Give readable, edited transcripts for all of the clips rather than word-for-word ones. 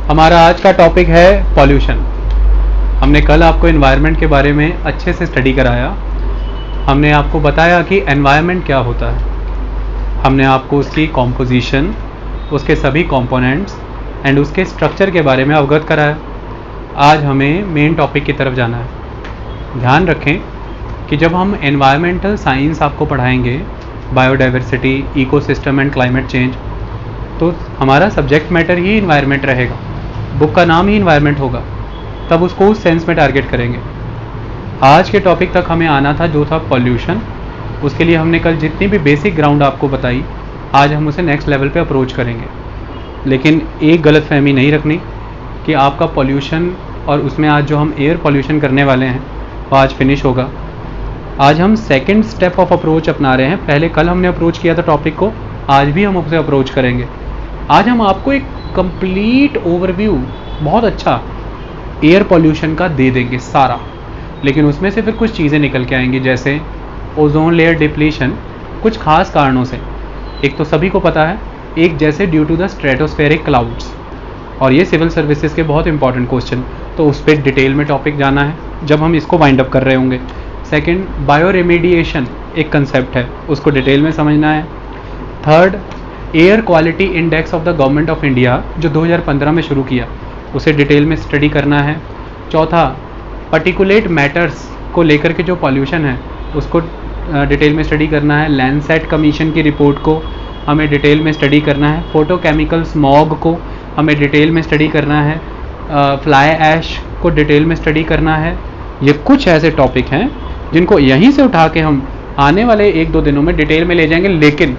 हमारा आज का टॉपिक है पॉल्यूशन। हमने कल आपको एनवायरनमेंट के बारे में अच्छे से स्टडी कराया। हमने आपको बताया कि एनवायरनमेंट क्या होता है। हमने आपको उसकी कॉम्पोजिशन, उसके सभी कंपोनेंट्स एंड उसके स्ट्रक्चर के बारे में अवगत कराया। आज हमें मेन टॉपिक की तरफ जाना है। ध्यान रखें कि जब हम एनवायरमेंटल साइंस आपको पढ़ाएंगे, biodiversity, ecosystem and climate change, तो हमारा सब्जेक्ट मैटर ही इन्वायरमेंट रहेगा, बुक का नाम ही इन्वायरमेंट होगा, तब उसको उस सेंस में टारगेट करेंगे। आज के टॉपिक तक हमें आना था जो था पॉल्यूशन। उसके लिए हमने कल जितनी भी बेसिक ग्राउंड आपको बताई, आज हम उसे नेक्स्ट लेवल पे अप्रोच करेंगे। लेकिन एक गलत फहमी नहीं रखनी कि आपका पॉल्यूशन और उसमें आज जो हम एयर पॉल्यूशन करने वाले हैं वो आज फिनिश होगा। आज हम सेकेंड स्टेप ऑफ अप्रोच अपना रहे हैं। पहले कल हमने अप्रोच किया था टॉपिक को, आज भी हम उसे अप्रोच करेंगे। आज हम आपको एक कंप्लीट ओवरव्यू बहुत अच्छा एयर पॉल्यूशन का दे देंगे सारा, लेकिन उसमें से फिर कुछ चीज़ें निकल के आएंगी, जैसे ओजोन लेयर डिप्लीशन कुछ खास कारणों से। एक तो सभी को पता है, एक जैसे due to the stratospheric clouds, और ये सिविल सर्विसेज के बहुत इंपॉर्टेंट क्वेश्चन, तो उस पर डिटेल में टॉपिक जाना है जब हम इसको वाइंड अप कर रहे होंगे। सेकंड, बायो रेमेडिएशन एक कंसेप्ट है, उसको डिटेल में समझना है। Third, air quality index of the government of India जो 2015 में शुरू किया, उसे डिटेल में स्टडी करना है। चौथा, पर्टिकुलेट मैटर्स को लेकर के जो पॉल्यूशन है उसको डिटेल में स्टडी करना है। लैंडसेट कमीशन की रिपोर्ट को हमें डिटेल में स्टडी करना है। फोटोकेमिकल स्मॉग को हमें डिटेल में स्टडी करना है। फ्लाई ऐश को डिटेल में स्टडी करना है। ये कुछ ऐसे टॉपिक हैं जिनको यहीं से उठा के हम आने वाले 1-2 दिनों में डिटेल में ले जाएंगे, लेकिन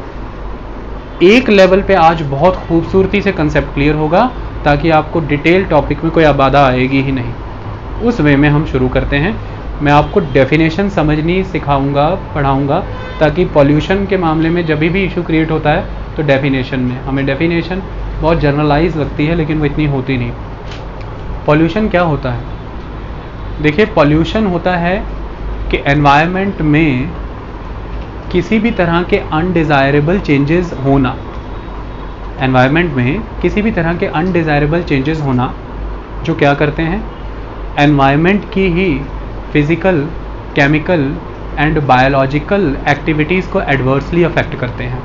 एक लेवल पे आज बहुत खूबसूरती से कंसेप्ट क्लियर होगा, ताकि आपको डिटेल टॉपिक में कोई बाधा आएगी ही नहीं। उस वे में हम शुरू करते हैं। मैं आपको डेफिनेशन समझनी सिखाऊंगा, पढ़ाऊंगा, ताकि पॉल्यूशन के मामले में जब भी इशू क्रिएट होता है तो डेफिनेशन में, हमें डेफिनेशन बहुत जनरलाइज लगती है लेकिन वो इतनी होती नहीं। पॉल्यूशन क्या होता है? देखिए, पॉल्यूशन होता है कि एनवायरनमेंट में किसी भी तरह के अनडिज़ायरेबल चेंजेस होना, एनवायरनमेंट में किसी भी तरह के अनडिज़ायरेबल चेंजेस होना, जो क्या करते हैं, एनवायरनमेंट की ही physical, chemical and biological activities को एडवर्सली अफेक्ट करते हैं।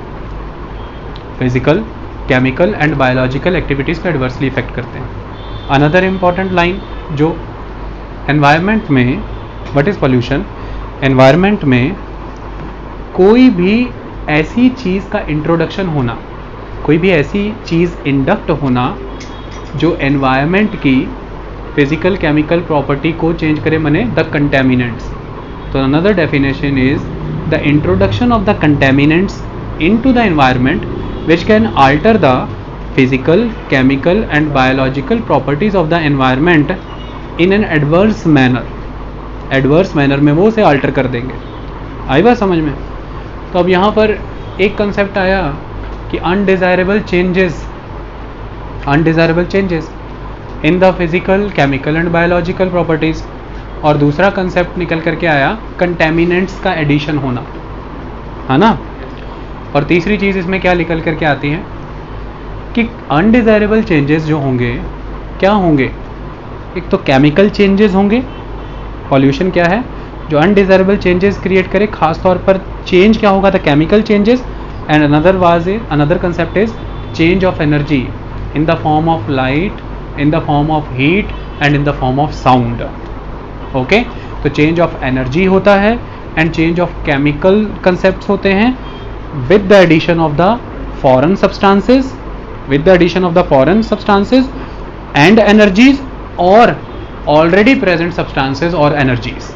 Physical, chemical and biological activities को एडवर्सली अफेक्ट करते हैं। अनदर इम्पॉर्टेंट लाइन जो एनवायरनमेंट में, व्हाट इज़ पॉल्यूशन? एनवायरनमेंट में कोई भी ऐसी चीज़ का इंट्रोडक्शन होना, कोई भी ऐसी चीज़ इंडक्ट होना जो एनवायरनमेंट की फिजिकल केमिकल प्रॉपर्टी को चेंज करे, मने द कंटेमिनेंट्स। तो another definition is the introduction of the contaminants into the environment which can alter the physical, chemical and biological properties of the environment in an adverse manner। Adverse manner में वो उसे alter कर देंगे। आई बात समझ में? तो अब यहाँ पर एक कंसेप्ट आया कि undesirable changes in the physical, chemical and biological properties, और दूसरा कंसेप्ट निकल करके आया कंटेमिनेंट्स का एडिशन होना, है ना। और तीसरी चीज़ इसमें क्या निकल करके आती है कि अनडिज़ायरेबल चेंजेस जो होंगे, क्या होंगे? एक तो केमिकल चेंजेस होंगे। पॉल्यूशन क्या है? जो अनडिज़ायरेबल चेंजेस क्रिएट करे, खास तौर पर चेंज क्या होगा? The chemical changes. And another concept is change of energy in the form of light, in the form of heat and in the form of sound. Okay, तो change of energy होता है and change of chemical concept होते हैं with the addition of the foreign substances and energies, or already present substances or energies।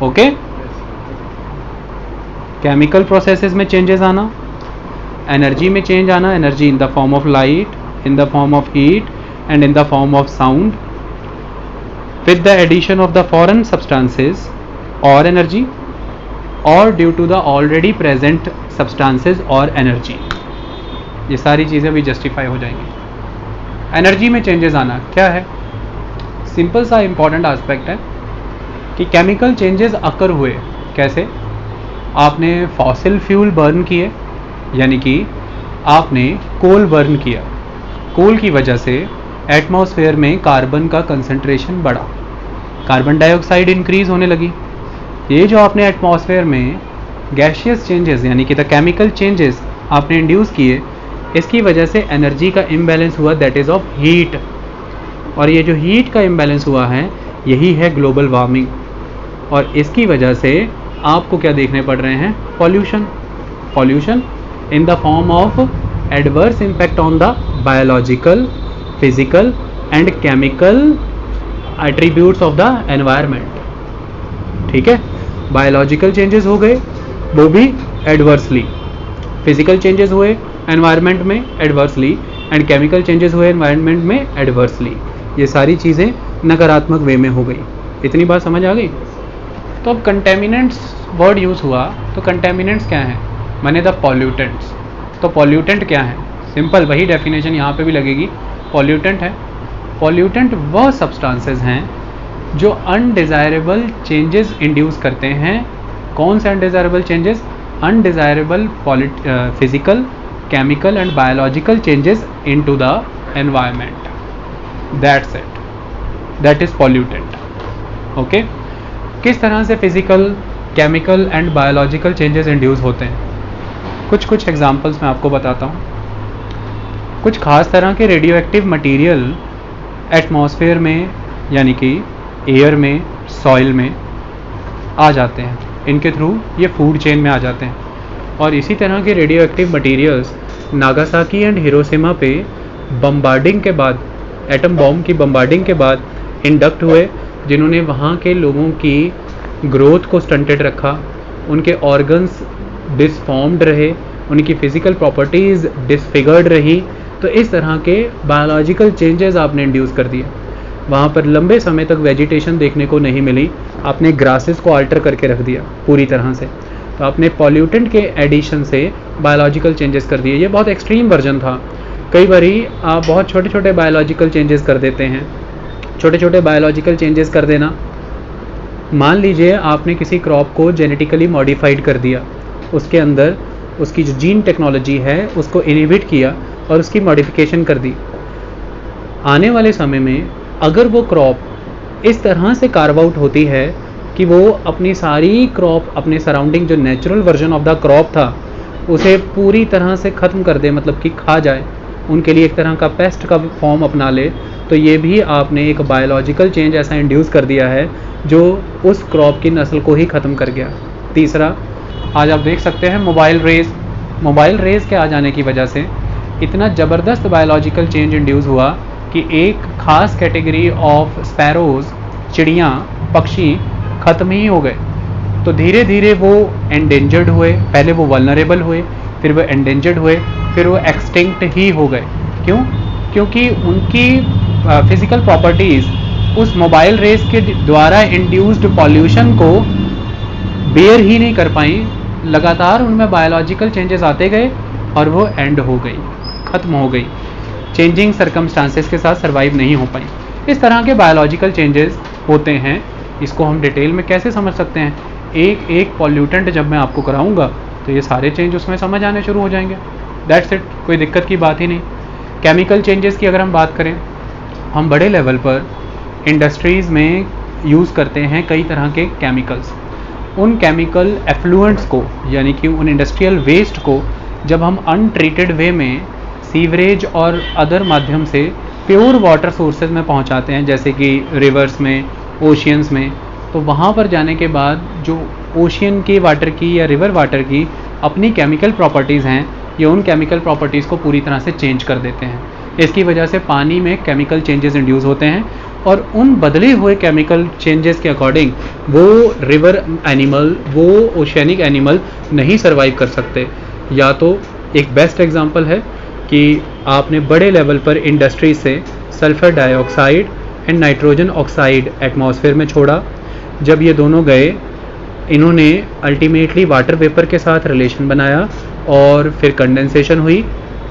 okay, chemical processes में changes आना, energy में change आना, energy in the form of light, in the form of heat and in the form of sound, with the addition of the foreign substances or energy, और due to the already present substances और energy. ये सारी चीज़ें भी justify हो जाएंगी। Energy में changes आना क्या है? सिंपल सा इंपॉर्टेंट एस्पेक्ट है कि केमिकल चेंजेस अकर हुए। कैसे? आपने फॉसिल फ्यूल बर्न किए, यानी कि आपने कोल बर्न किया, कोल की वजह से एटमॉस्फेयर में कार्बन का कंसंट्रेशन बढ़ा, कार्बन डाइऑक्साइड इंक्रीज होने लगी। ये जो आपने एटमॉस्फेयर में गैशियस चेंजेस यानी कि द केमिकल चेंजेस आपने इंड्यूस किए, इसकी वजह से एनर्जी का इम्बैलेंस हुआ, दैट इज़ ऑफ हीट। और ये जो हीट का इम्बैलेंस हुआ है यही है ग्लोबल वार्मिंग। और इसकी वजह से आपको क्या देखने पड़ रहे हैं? Pollution in the form of adverse impact on the biological, physical and chemical attributes of the environment. ठीक है, बायोलॉजिकल चेंजेस हो गए वो भी एडवर्सली, फिजिकल चेंजेस हुए एनवायरनमेंट में एडवर्सली एंड केमिकल चेंजेस हुए एनवायरनमेंट में एडवर्सली। ये सारी चीज़ें नकारात्मक वे में हो गई। इतनी बात समझ आ गई? तो अब कंटेमिनेंट्स वर्ड यूज़ हुआ, तो कंटेमिनेंट्स क्या हैं? माने द पॉल्यूटेंट्स। तो पॉल्यूटेंट क्या है? सिंपल वही डेफिनेशन यहाँ पे भी लगेगी, पॉल्यूटेंट है। पॉल्यूटेंट वह सब्सटेंसेस हैं जो अनडिज़ायरेबल चेंजेस इंड्यूस करते हैं। कौन से undesirable changes? Undesirable physical, chemical and biological changes into the environment. That's it, that is pollutant. Okay, किस तरह से physical, chemical and biological changes induce होते हैं? कुछ एग्जांपल्स मैं आपको बताता हूँ। कुछ खास तरह के रेडियो एक्टिव मटीरियल एटमॉस्फेयर में यानी कि एयर में, सॉइल में आ जाते हैं, इनके थ्रू ये फूड चेन में आ जाते हैं। और इसी तरह के radio active materials Nagasaki and Hiroshima पे बम्बार्डिंग के बाद, एटम बॉम्ब की बम्बार्डिंग के बाद इंडक्ट हुए, जिन्होंने वहाँ के लोगों की ग्रोथ को स्टंटेड रखा, उनके ऑर्गन्स डिसफॉर्म्ड रहे, उनकी फिजिकल प्रॉपर्टीज़ डिसफिगर्ड रही। तो इस तरह के बायोलॉजिकल चेंजेस आपने इंड्यूस कर दिए। वहाँ पर लंबे समय तक वेजिटेशन देखने को नहीं मिली, आपने ग्रासेस को अल्टर करके रख दिया पूरी तरह से। तो आपने पॉल्यूटेंट के एडिशन से बायोलॉजिकल चेंजेस कर दिए। ये बहुत एक्सट्रीम वर्जन था। कई बारी आप बहुत छोटे छोटे बायोलॉजिकल चेंजेस कर देते हैं। छोटे छोटे बायोलॉजिकल चेंजेस कर देना, मान लीजिए आपने किसी क्रॉप को जेनेटिकली मॉडिफाइड कर दिया, उसके अंदर उसकी जो जीन टेक्नोलॉजी है उसको इनहिबिट किया और उसकी मॉडिफिकेशन कर दी। आने वाले समय में अगर वो क्रॉप इस तरह से कार्व आउट होती है कि वो अपनी सारी क्रॉप, अपने सराउंडिंग जो natural version of the crop था उसे पूरी तरह से ख़त्म कर दे, मतलब कि खा जाए, उनके लिए एक तरह का पेस्ट का फॉर्म अपना ले, तो ये भी आपने एक बायोलॉजिकल चेंज ऐसा इंड्यूस कर दिया है जो उस क्रॉप की नस्ल को ही ख़त्म कर गया। तीसरा, आज आप देख सकते हैं मोबाइल रेस के आ जाने की वजह से इतना ज़बरदस्त बायोलॉजिकल चेंज इंड्यूस हुआ कि एक ख़ास कैटेगरी ऑफ स्पैरोज़, चिड़ियाँ, पक्षी ख़त्म ही हो गए। तो धीरे धीरे वो एंडेंजर्ड हुए, पहले वो वल्नरेबल हुए, फिर वो एंडेंजर्ड हुए, फिर वो एक्सटिंक्ट ही हो गए। क्यों? क्योंकि उनकी फिज़िकल प्रॉपर्टीज़ उस मोबाइल रेस के द्वारा इंड्यूस्ड पॉल्यूशन को बेयर ही नहीं कर पाई। लगातार उनमें बायोलॉजिकल चेंजेस आते गए और वो एंड हो गई, ख़त्म हो गई, चेंजिंग सर्कमस्टांसेस के साथ सर्वाइव नहीं हो पाई। इस तरह के बायोलॉजिकल चेंजेस होते हैं। इसको हम डिटेल में कैसे समझ सकते हैं? एक एक पॉल्यूटेंट जब मैं आपको कराऊंगा तो ये सारे चेंज उसमें समझ आने शुरू हो जाएंगे। दैट्स इट, कोई दिक्कत की बात ही नहीं। केमिकल चेंजेस की अगर हम बात करें, हम बड़े लेवल पर इंडस्ट्रीज़ में यूज़ करते हैं कई तरह के केमिकल्स। उन केमिकल एफ्लुएंट्स को यानी कि उन इंडस्ट्रियल वेस्ट को जब हम अनट्रीटेड वे में सीवरेज और अदर माध्यम से प्योर वाटर सोर्सेज में पहुंचाते हैं, जैसे कि रिवर्स में, ओशियंस में, तो वहाँ पर जाने के बाद जो ओशियन के वाटर की या रिवर वाटर की अपनी केमिकल प्रॉपर्टीज़ हैं, ये उन केमिकल प्रॉपर्टीज़ को पूरी तरह से चेंज कर देते हैं। इसकी वजह से पानी में केमिकल चेंजेस इंड्यूस होते हैं और उन बदले हुए केमिकल चेंजेस के अकॉर्डिंग वो रिवर एनिमल, वो ओशियनिक एनिमल नहीं सर्वाइव कर सकते। या तो एक बेस्ट एग्जांपल है कि आपने बड़े लेवल पर इंडस्ट्री से sulphur dioxide and nitrogen oxide atmosphere में छोड़ा। जब ये दोनों गए, इन्होंने अल्टीमेटली वाटर वेपर के साथ रिलेशन बनाया और फिर कंडेंसेशन हुई।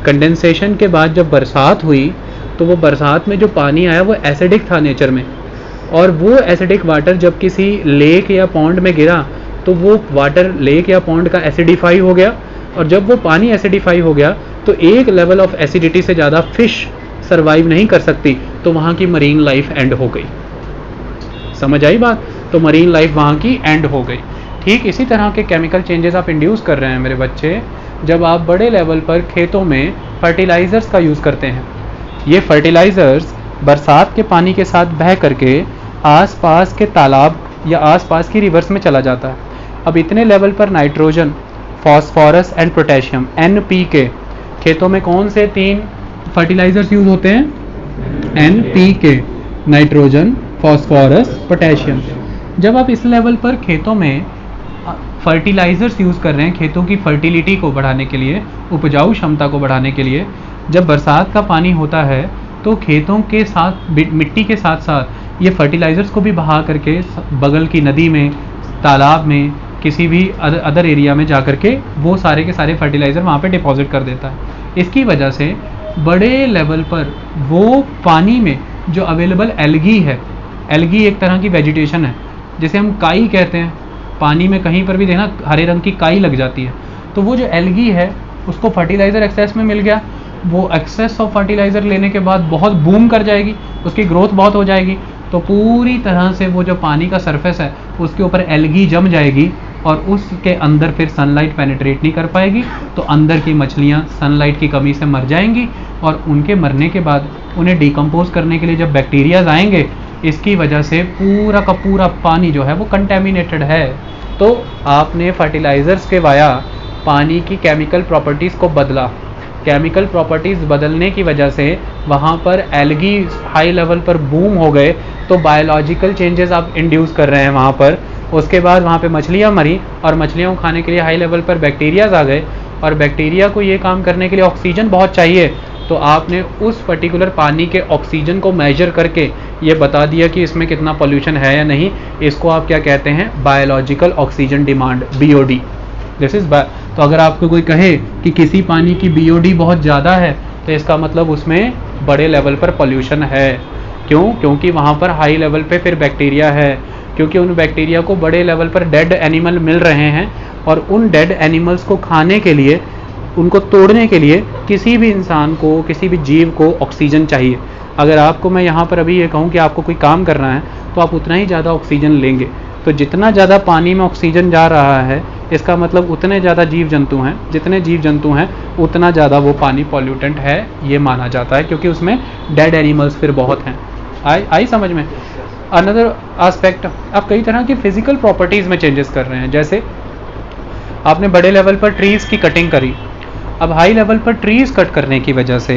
कंडेंसेशन के बाद जब बरसात हुई तो वो बरसात में जो पानी आया वो एसिडिक था नेचर में, और वो एसिडिक वाटर जब किसी लेक या पॉन्ड में गिरा तो वो वाटर लेक या पॉन्ड का एसिडिफाई हो गया, और जब वो पानी एसिडिफाई हो गया तो एक लेवल ऑफ एसिडिटी से ज़्यादा फिश सर्वाइव नहीं कर सकती तो वहाँ की मरीन लाइफ एंड हो गई। समझ आई बात? तो मरीन लाइफ वहाँ की एंड हो गई। ठीक इसी तरह के केमिकल चेंजेस आप इंड्यूस कर रहे हैं मेरे बच्चे, जब आप बड़े लेवल पर खेतों में फर्टिलाइज़र्स का यूज़ करते हैं। ये फर्टिलाइज़र्स बरसात के पानी के साथ बह करके आसपास के तालाब या आसपास की रिवर्स में चला जाता है। अब इतने लेवल पर nitrogen, phosphorus and potassium NPK, खेतों में कौन से 3 फर्टिलाइज़र्स यूज़ होते हैं? NPK, nitrogen, phosphorus, potassium. जब आप इस लेवल पर खेतों में फर्टिलाइज़र्स यूज़ कर रहे हैं खेतों की फर्टिलिटी को बढ़ाने के लिए, उपजाऊ क्षमता को बढ़ाने के लिए, जब बरसात का पानी होता है तो खेतों के साथ मिट्टी के साथ साथ ये फर्टिलाइज़र्स को भी बहा करके बगल की नदी में, तालाब में, किसी भी अदर एरिया में जा करके वो सारे के सारे फर्टिलाइज़र वहाँ पे डिपॉजिट कर देता है। इसकी वजह से बड़े लेवल पर वो पानी में जो अवेलेबल एल्गी है, एल्गी एक तरह की वेजिटेशन है जिसे हम काई कहते हैं, पानी में कहीं पर भी देखना हरे रंग की काई लग जाती है, तो वो जो एल्गी है उसको फर्टिलाइज़र एक्सेस में मिल गया, वो एक्सेस ऑफ फर्टिलाइज़र लेने के बाद बहुत बूम कर जाएगी, उसकी ग्रोथ बहुत हो जाएगी, तो पूरी तरह से वो जो पानी का सरफेस है उसके ऊपर एल्गी जम जाएगी और उसके अंदर फिर सनलाइट पेनिट्रेट नहीं कर पाएगी, तो अंदर की मछलियाँ सनलाइट की कमी से मर जाएंगी और उनके मरने के बाद उन्हें डिकम्पोज करने के लिए जब बैक्टीरियाज आएंगे, इसकी वजह से पूरा का पूरा पानी जो है वो कंटेमिनेटेड है। तो आपने फर्टिलाइज़र्स के वाया पानी की केमिकल प्रॉपर्टीज़ को बदला, केमिकल प्रॉपर्टीज़ बदलने की वजह से वहाँ पर एल्गी हाई लेवल पर बूम हो गए, तो बायोलॉजिकल चेंजेस आप इंड्यूस कर रहे हैं वहाँ पर। उसके बाद वहाँ पे मछलियाँ मरी और मछलियों को खाने के लिए हाई लेवल पर बैक्टीरियाज आ गए, और बैक्टीरिया को ये काम करने के लिए ऑक्सीजन बहुत चाहिए, तो आपने उस पर्टिकुलर पानी के ऑक्सीजन को मेजर करके ये बता दिया कि इसमें कितना पोल्यूशन है या नहीं। इसको आप क्या कहते हैं? Biological oxygen demand, BOD। This is. तो अगर आपको कोई कहे कि किसी पानी की BOD बहुत ज़्यादा है तो इसका मतलब उसमें बड़े लेवल पर पोल्यूशन है। क्यों? क्योंकि वहाँ पर हाई लेवल पे फिर बैक्टीरिया है, क्योंकि उन बैक्टीरिया को बड़े लेवल पर डेड एनिमल मिल रहे हैं और उन डेड एनिमल्स को खाने के लिए, उनको तोड़ने के लिए किसी भी इंसान को, किसी भी जीव को ऑक्सीजन चाहिए। अगर आपको मैं यहाँ पर अभी ये कहूँ कि आपको कोई काम करना है तो आप उतना ही ज़्यादा ऑक्सीजन लेंगे, तो जितना ज़्यादा पानी में ऑक्सीजन जा रहा है इसका मतलब उतने ज़्यादा जीव जंतु हैं, जितने जीव जंतु हैं उतना ज़्यादा वो पानी पॉल्यूटेंट है, ये माना जाता है, क्योंकि उसमें डेड एनिमल्स फिर बहुत हैं। आई समझ में? अनदर आस्पेक्ट, आप कई तरह की फिजिकल प्रॉपर्टीज़ में चेंजेस कर रहे हैं। जैसे आपने बड़े लेवल पर ट्रीज़ की कटिंग करी, अब हाई लेवल पर ट्रीज़ कट करने की वजह से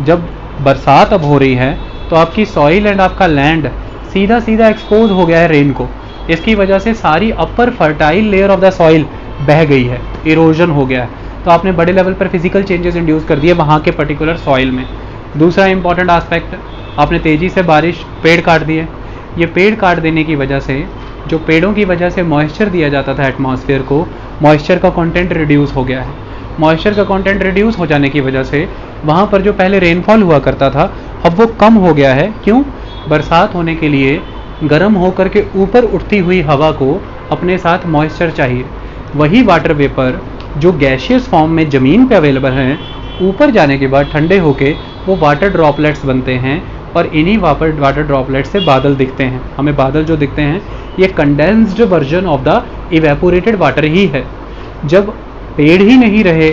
जब बरसात अब हो रही है तो आपकी सॉइल एंड आपका लैंड सीधा सीधा एक्सपोज हो गया है रेन को। इसकी वजह से सारी upper fertile layer of the soil बह गई है, इरोजन हो गया है, तो आपने बड़े लेवल पर फिजिकल चेंजेस इंड्यूस कर दिए वहाँ के पर्टिकुलर सॉइल में। दूसरा इंपॉर्टेंट आस्पेक्ट, आपने तेज़ी से पेड़ काट दिए। ये पेड़ काट देने की वजह से, जो पेड़ों की वजह से मॉइस्चर दिया जाता था एटमॉस्फेयर को, मॉइस्चर का कंटेंट रिड्यूस हो गया है। मॉइस्चर का कंटेंट रिड्यूस हो जाने की वजह से वहाँ पर जो पहले रेनफॉल हुआ करता था अब वो कम हो गया है। क्यों? बरसात होने के लिए गर्म होकर के ऊपर उठती हुई हवा को अपने साथ मॉइस्चर चाहिए। वही वाटर वेपर जो गैशियस फॉर्म में ज़मीन पे अवेलेबल हैं, ऊपर जाने के बाद ठंडे होके वो वाटर ड्रॉपलेट्स बनते हैं और इन्हीं वाटर ड्रॉपलेट्स से बादल दिखते हैं। हमें बादल जो दिखते हैं ये condensed version of the evaporated water ही है। जब पेड़ ही नहीं रहे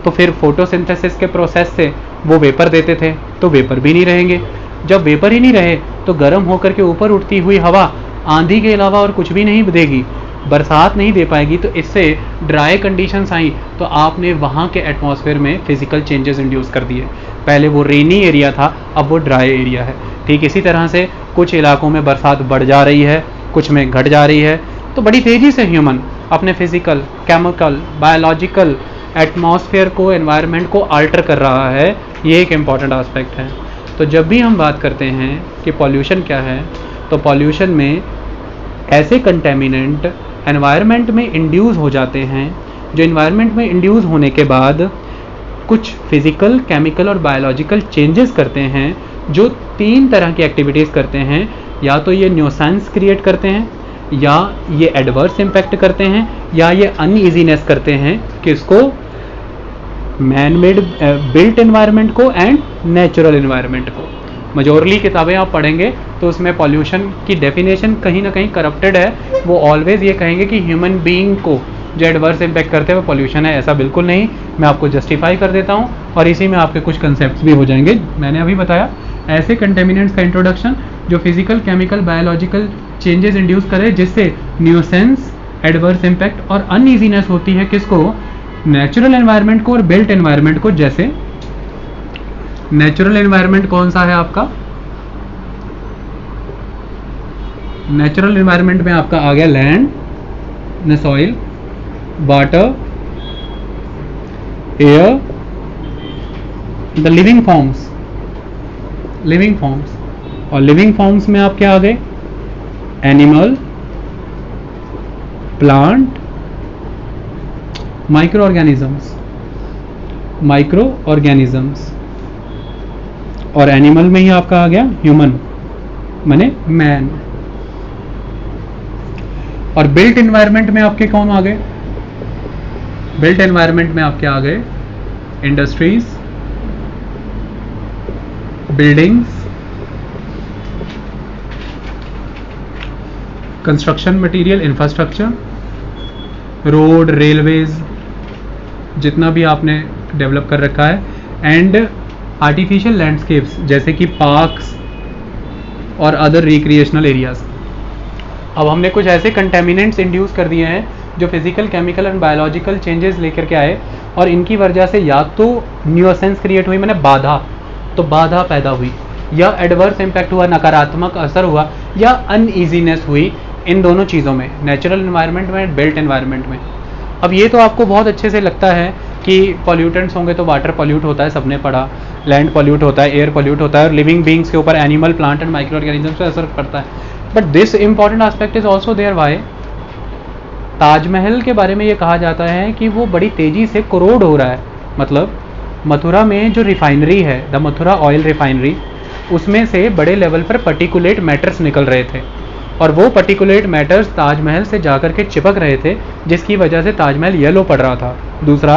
तो फिर फोटोसिंथेसिस के प्रोसेस से वो वेपर देते थे, तो वेपर भी नहीं रहेंगे। जब वेपर ही नहीं रहे तो गर्म होकर के ऊपर उठती हुई हवा आंधी के अलावा और कुछ भी नहीं देगी, बरसात नहीं दे पाएगी, तो इससे ड्राई कंडीशंस आई, तो आपने वहाँ के एटमॉस्फेयर में फिजिकल चेंजेस इंड्यूस कर दिए। पहले वो रेनी एरिया था, अब वो ड्राई एरिया है। ठीक इसी तरह से कुछ इलाकों में बरसात बढ़ जा रही है, कुछ में घट जा रही है, तो बड़ी तेज़ी से ह्यूमन अपने फिजिकल, केमिकल, बायोलॉजिकल एटमॉस्फेयर को, एनवायरनमेंट को अल्टर कर रहा है। ये एक इम्पॉर्टेंट आस्पेक्ट है। तो जब भी हम बात करते हैं कि पॉल्यूशन क्या है, तो पॉल्यूशन में ऐसे कंटेमिनेंट एनवायरनमेंट में इंड्यूस हो जाते हैं जो एनवायरनमेंट में इंड्यूस होने के बाद कुछ फिजिकल, केमिकल और बायोलॉजिकल चेंजेस करते हैं, जो 3 तरह की एक्टिविटीज़ करते हैं। या तो ये न्यूसेंस क्रिएट करते हैं, या ये एडवर्स इम्पैक्ट करते हैं, या ये अनईजीनेस करते हैं। किसको? मैन मेड बिल्ट एनवायरनमेंट को एंड नेचुरल एनवायरनमेंट को। मेजोरली किताबें आप पढ़ेंगे तो उसमें पॉल्यूशन की डेफिनेशन कहीं ना कहीं करप्टेड है। वो ऑलवेज ये कहेंगे कि ह्यूमन बीइंग को जो एडवर्स इम्पैक्ट करते हुए पॉल्यूशन है, ऐसा बिल्कुल नहीं। मैं आपको जस्टिफाई कर देता हूँ और इसी में आपके कुछ कंसेप्ट्स भी हो जाएंगे। मैंने अभी बताया ऐसे कंटेमिनेंट्स का इंट्रोडक्शन जो physical, chemical, biological changes induce करे जिससे न्यूसेंस, एडवर्स इम्पैक्ट और अनईजीनेस होती है किसको, नेचुरल एनवायरनमेंट को और बिल्ट एनवायरनमेंट को। जैसे नेचुरल एनवायरनमेंट कौन सा है आपका, नेचुरल एनवायरनमेंट में आपका आ गया land, soil, water, air, the living forms, living forms. और लिविंग फॉर्म्स में आप क्या आ गए, animal, plant, micro organisms, micro organisms. और एनिमल में ही आपका आ गया ह्यूमन माने मैन। और बिल्ट एनवायरनमेंट में आपके कौन आ गए, बिल्ट एनवायरनमेंट में आपके आ गए industries, buildings, construction material, infrastructure, road, railways, जितना भी आपने डेवलप कर रखा है, एंड आर्टिफिशियल लैंडस्केप्स जैसे कि पार्क्स और अदर रिक्रिएशनल एरियाज। अब हमने कुछ ऐसे कंटेमिनेंट्स इंड्यूस कर दिए हैं जो physical, chemical and biological changes लेकर के आए और इनकी वजह से या तो न्यूसेंस क्रिएट हुई, मैंने बाधा, तो बाधा पैदा हुई, या एडवर्स इम्पैक्ट हुआ, नकारात्मक असर हुआ, या अनईजीनेस हुई। इन दोनों चीज़ों में, नेचुरल एनवायरनमेंट में, बिल्ट एनवायरनमेंट में। अब ये तो आपको बहुत अच्छे से लगता है कि पॉल्यूटेंट्स होंगे तो वाटर पॉल्यूट होता है, सबने पढ़ा, लैंड पॉल्यूट होता है, एयर पॉल्यूट होता है, और लिविंग बींग्स के ऊपर animal, plant and micro organisms पे असर पड़ता है। But this important aspect is also there. Why? Taj Mahal के बारे में ये कहा जाता है कि वो बड़ी तेज़ी से कोरोड हो रहा है। मतलब मथुरा में जो रिफाइनरी है, द मथुरा ऑयल रिफाइनरी, उसमें से बड़े लेवल पर पर्टिकुलेट मैटर्स निकल रहे थे और वो पर्टिकुलेट मैटर्स ताजमहल से जाकर के चिपक रहे थे, जिसकी वजह से ताजमहल येलो पड़ रहा था। दूसरा,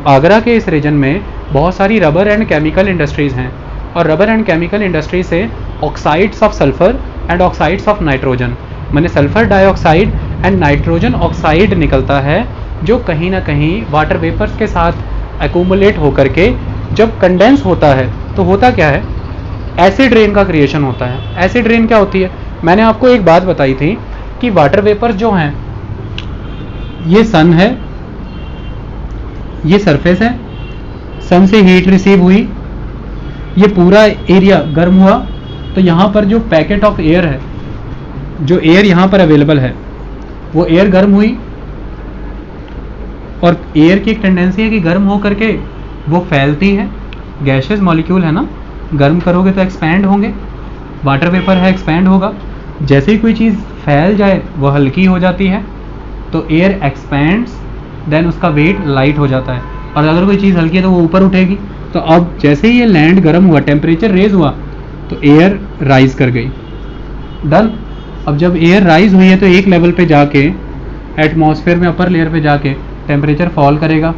आगरा के इस रीजन में बहुत सारी रबर एंड केमिकल इंडस्ट्रीज़ हैं और रबर एंड केमिकल इंडस्ट्री से oxides of sulphur and oxides of nitrogen, माने sulphur dioxide and nitrogen oxide निकलता है, जो कहीं ना कहीं वाटर वेपर्स के साथ एक्यूमुलेट होकर के जब कंडेंस होता है तो होता क्या है, एसिड रेन का क्रिएशन होता है। एसिड रेन क्या होती है? मैंने आपको एक बात बताई थी कि वाटर वेपर्स जो हैं, ये सन है, ये सरफेस है, सन से हीट रिसीव हुई, ये पूरा एरिया गर्म हुआ, तो यहाँ पर जो पैकेट ऑफ एयर है, जो एयर यहाँ पर अवेलेबल है, वो एयर गर्म हुई और एयर की एक टेंडेंसी है कि गर्म हो करके वो फैलती है। गैसेस मॉलिक्यूल है ना, गर्म करोगे तो एक्सपैंड होंगे, वाटर वेपर है, एक्सपैंड होगा। जैसे ही कोई चीज़ फैल जाए वो हल्की हो जाती है, तो एयर एक्सपैंड्स, देन उसका वेट लाइट हो जाता है, और अगर कोई चीज़ हल्की है तो वो ऊपर उठेगी। तो अब जैसे ही ये लैंड गर्म हुआ, टेम्परेचर रेज हुआ, तो एयर राइज कर गई। डन। अब जब एयर राइज हुई है तो एक लेवल पे जाके एटमॉस्फेयर में, अपर लेयर पे जाके टेम्परेचर फॉल करेगा,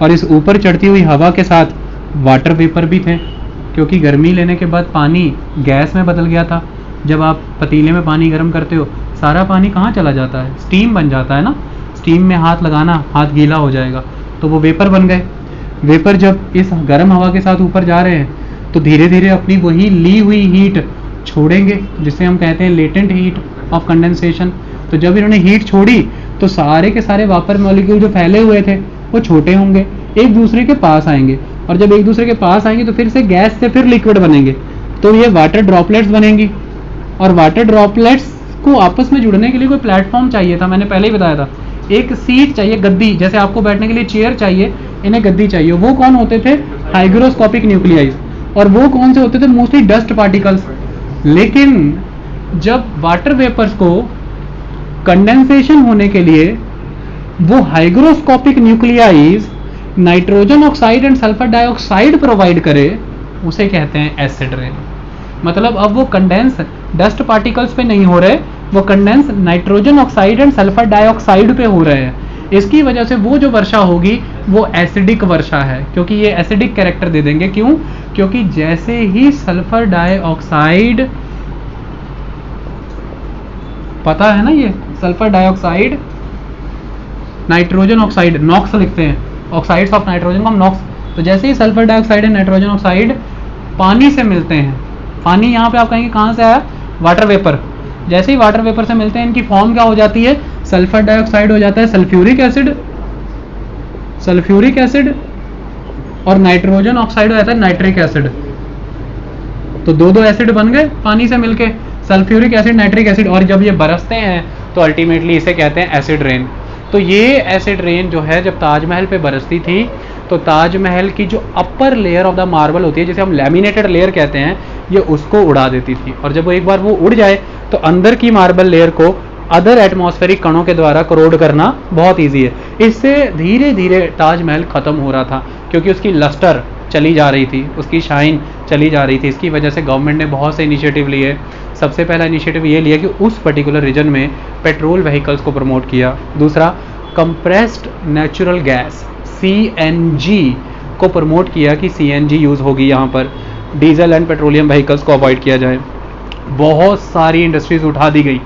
और इस ऊपर चढ़ती हुई हवा के साथ वाटर वेपर भी थे, क्योंकि गर्मी लेने के बाद पानी गैस में बदल गया था। जब आप पतीले में पानी गर्म करते हो, सारा पानी कहाँ चला जाता है, स्टीम बन जाता है ना। स्टीम में हाथ लगाना, हाथ गीला हो जाएगा, तो वो वेपर बन गए। वेपर जब इस गर्म हवा के साथ ऊपर जा रहे हैं तो धीरे धीरे अपनी वही ली हुई हीट छोड़ेंगे, जिसे हम कहते हैं लेटेंट हीट ऑफ कंडेंसेशन। तो जब इन्होंने हीट छोड़ी तो सारे के सारे वाटर मॉलिक्यूल जो फैले हुए थे वो छोटे होंगे, एक दूसरे के पास आएंगे, और जब एक दूसरे के पास आएंगे तो फिर से गैस से फिर लिक्विड बनेंगे, तो ये वाटर ड्रॉपलेट्स बनेंगी। और वाटर ड्रॉपलेट्स को आपस में जुड़ने के लिए कोई प्लेटफॉर्म चाहिए था, मैंने पहले ही बताया था। एक सीट चाहिए, गद्दी, जैसे आपको बैठने के लिए चेयर चाहिए, इन्हें गद्दी चाहिए। वो कौन होते थे? हाइग्रोस्कोपिक न्यूक्लियाइज। और वो कौन से होते थे? Mostly dust particles. लेकिन जब वाटर वेपर्स को कंडेंसेशन होने के लिए वो hygroscopic nuclei nitrogen oxide and sulphur dioxide provide करे, उसे कहते हैं एसिड रेन। मतलब अब वो कंडेंस डस्ट पार्टिकल्स पे नहीं हो रहे, वो condense nitrogen oxide and sulphur dioxide पे हो रहे हैं। इसकी वजह से वो जो वर्षा होगी वो एसिडिक वर्षा है, क्योंकि ये एसिडिक कैरेक्टर दे देंगे। क्यों? क्योंकि जैसे ही सल्फर डाइऑक्साइड, पता है ना ये sulphur dioxide, nitrogen oxide, NOx लिखते हैं, ऑक्साइड्स ऑफ नाइट्रोजन को हम नॉक्स। तो जैसे ही sulphur dioxide and nitrogen oxide पानी से मिलते हैं, पानी यहाँ पे आप कहेंगे कहाँ से आया? Water vapour. जैसे ही वाटर वेपर से मिलते हैं, इनकी फॉर्म क्या हो जाती है? सल्फर डाइऑक्साइड हो जाता है सल्फ्यूरिक एसिड, सल्फ्यूरिक एसिड, और नाइट्रोजन ऑक्साइड हो जाता है नाइट्रिक एसिड। तो दो एसिड बन गए पानी से मिलके, सल्फ्यूरिक एसिड, नाइट्रिक एसिड। और जब ये बरसते हैं तो अल्टीमेटली इसे कहते हैं एसिड रेन। तो ये एसिड रेन जो है जब ताजमहल पे बरसती थी तो ताजमहल की जो upper layer of the marble होती है, जिसे हम लैमिनेटेड लेयर कहते हैं, ये उसको उड़ा देती थी। और जब वो एक बार वो उड़ जाए तो अंदर की मार्बल लेयर को अदर एटमॉस्फेरिक कणों के द्वारा करोड करना बहुत ईजी है। इससे धीरे धीरे ताजमहल ख़त्म हो रहा था, क्योंकि उसकी लस्टर चली जा रही थी, उसकी शाइन चली जा रही थी। इसकी वजह से गवर्नमेंट ने बहुत से इनिशिएटिव लिए। सबसे पहला इनिशिएटिव ये लिया कि उस पर्टिकुलर रीजन में पेट्रोल व्हीकल्स को प्रमोट किया। दूसरा, कंप्रेस्ड नेचुरल गैस CNG को प्रमोट किया कि CNG यूज़ होगी यहाँ पर, डीजल एंड पेट्रोलियम व्हीकल्स को अवॉइड किया जाए। बहुत सारी इंडस्ट्रीज उठा दी गई,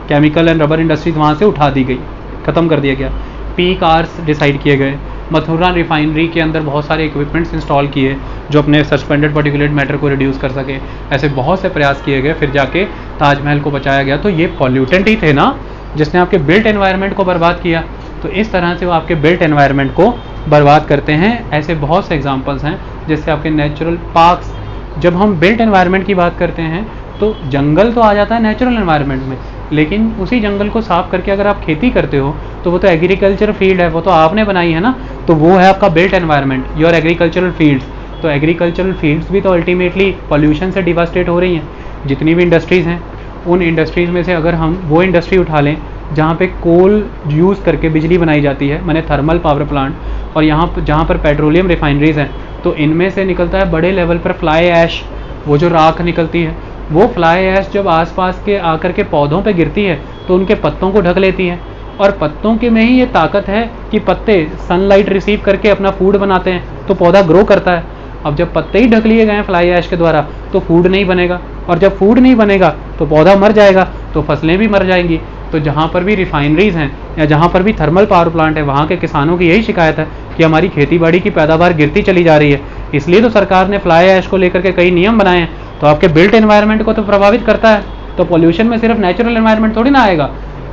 केमिकल एंड रबर इंडस्ट्रीज वहाँ से उठा दी गई, ख़त्म कर दिया गया। पीक आवर्स डिसाइड किए गए। मथुरा रिफाइनरी के अंदर बहुत सारे इक्विपमेंट्स इंस्टॉल किए जो अपने सस्पेंडेड पार्टिकुलेट मैटर को रिड्यूस कर सके। ऐसे बहुत से प्रयास किए गए, फिर जाके ताजमहल को बचाया गया। तो ये पॉल्यूटेंट ही थे ना जिसने आपके बिल्ट एनवायरनमेंट को बर्बाद किया। तो इस तरह से वो आपके बिल्ट एनवायरनमेंट को बर्बाद करते हैं। ऐसे बहुत से एग्जांपल्स हैं जिससे आपके नेचुरल पार्क्स, जब हम बिल्ट एनवायरनमेंट की बात करते हैं तो जंगल तो आ जाता है नेचुरल एनवायरनमेंट में, लेकिन उसी जंगल को साफ करके अगर आप खेती करते हो तो वो तो एग्रीकल्चर फील्ड है, वो तो आपने बनाई है ना, तो वो है आपका built environment, your agricultural fields. तो एग्रीकल्चरल फील्ड्स भी तो अल्टीमेटली पॉल्यूशन से डिवास्टेट हो रही हैं। जितनी भी इंडस्ट्रीज़ हैं, उन इंडस्ट्रीज़ में से अगर हम वो इंडस्ट्री उठा लें जहाँ पे कोल यूज़ करके बिजली बनाई जाती है, माने थर्मल पावर प्लांट, और यहाँ जहाँ पर पेट्रोलियम रिफाइनरीज़ हैं, तो इनमें से निकलता है बड़े लेवल पर फ्लाई ऐश, वो जो राख निकलती है, वो फ्लाई ऐश जब आसपास के आकर के पौधों पे गिरती है तो उनके पत्तों को ढक लेती है। और पत्तों के में ही ये ताकत है कि पत्ते सनलाइट रिसीव करके अपना फूड बनाते हैं, तो पौधा ग्रो करता है। अब जब पत्ते ही ढक लिए गए हैं फ्लाई ऐश के द्वारा तो फूड नहीं बनेगा, और जब फूड नहीं बनेगा तो पौधा मर जाएगा, तो फसलें भी मर जाएंगी। तो जहाँ पर भी रिफाइनरीज़ हैं या जहाँ पर भी थर्मल पावर प्लांट है, वहाँ के किसानों की यही शिकायत है कि हमारी खेतीबाड़ी की पैदावार गिरती चली जा रही है। इसलिए तो सरकार ने फ्लाई ऐश को लेकर के कई नियम बनाए हैं। तो आपके बिल्ट एनवायरनमेंट को तो प्रभावित करता है। तो पॉल्यूशन में सिर्फ नेचुरल एनवायरनमेंट थोड़ी ना आएगा,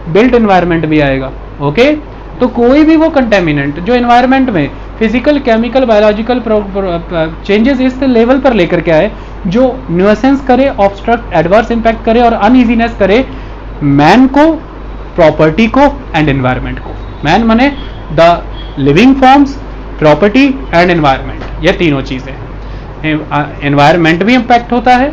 बिल्ट एनवायरनमेंट भी आएगा। ओके, तो कोई भी वो कंटेमिनेंट जो एनवायरनमेंट में फिजिकल, केमिकल, बायोलॉजिकल चेंजेस इस लेवल पर लेकर के आए जो न्यूसेंस करे, ऑब्स्ट्रक्ट, एडवर्स इंपैक्ट करे और अनइजीनेस करे मैन को, प्रॉपर्टी को एंड एनवायरनमेंट को। मैन माने the living forms, property and environment, ये तीनों चीज़ें। एनवायरनमेंट भी इम्पैक्ट होता है,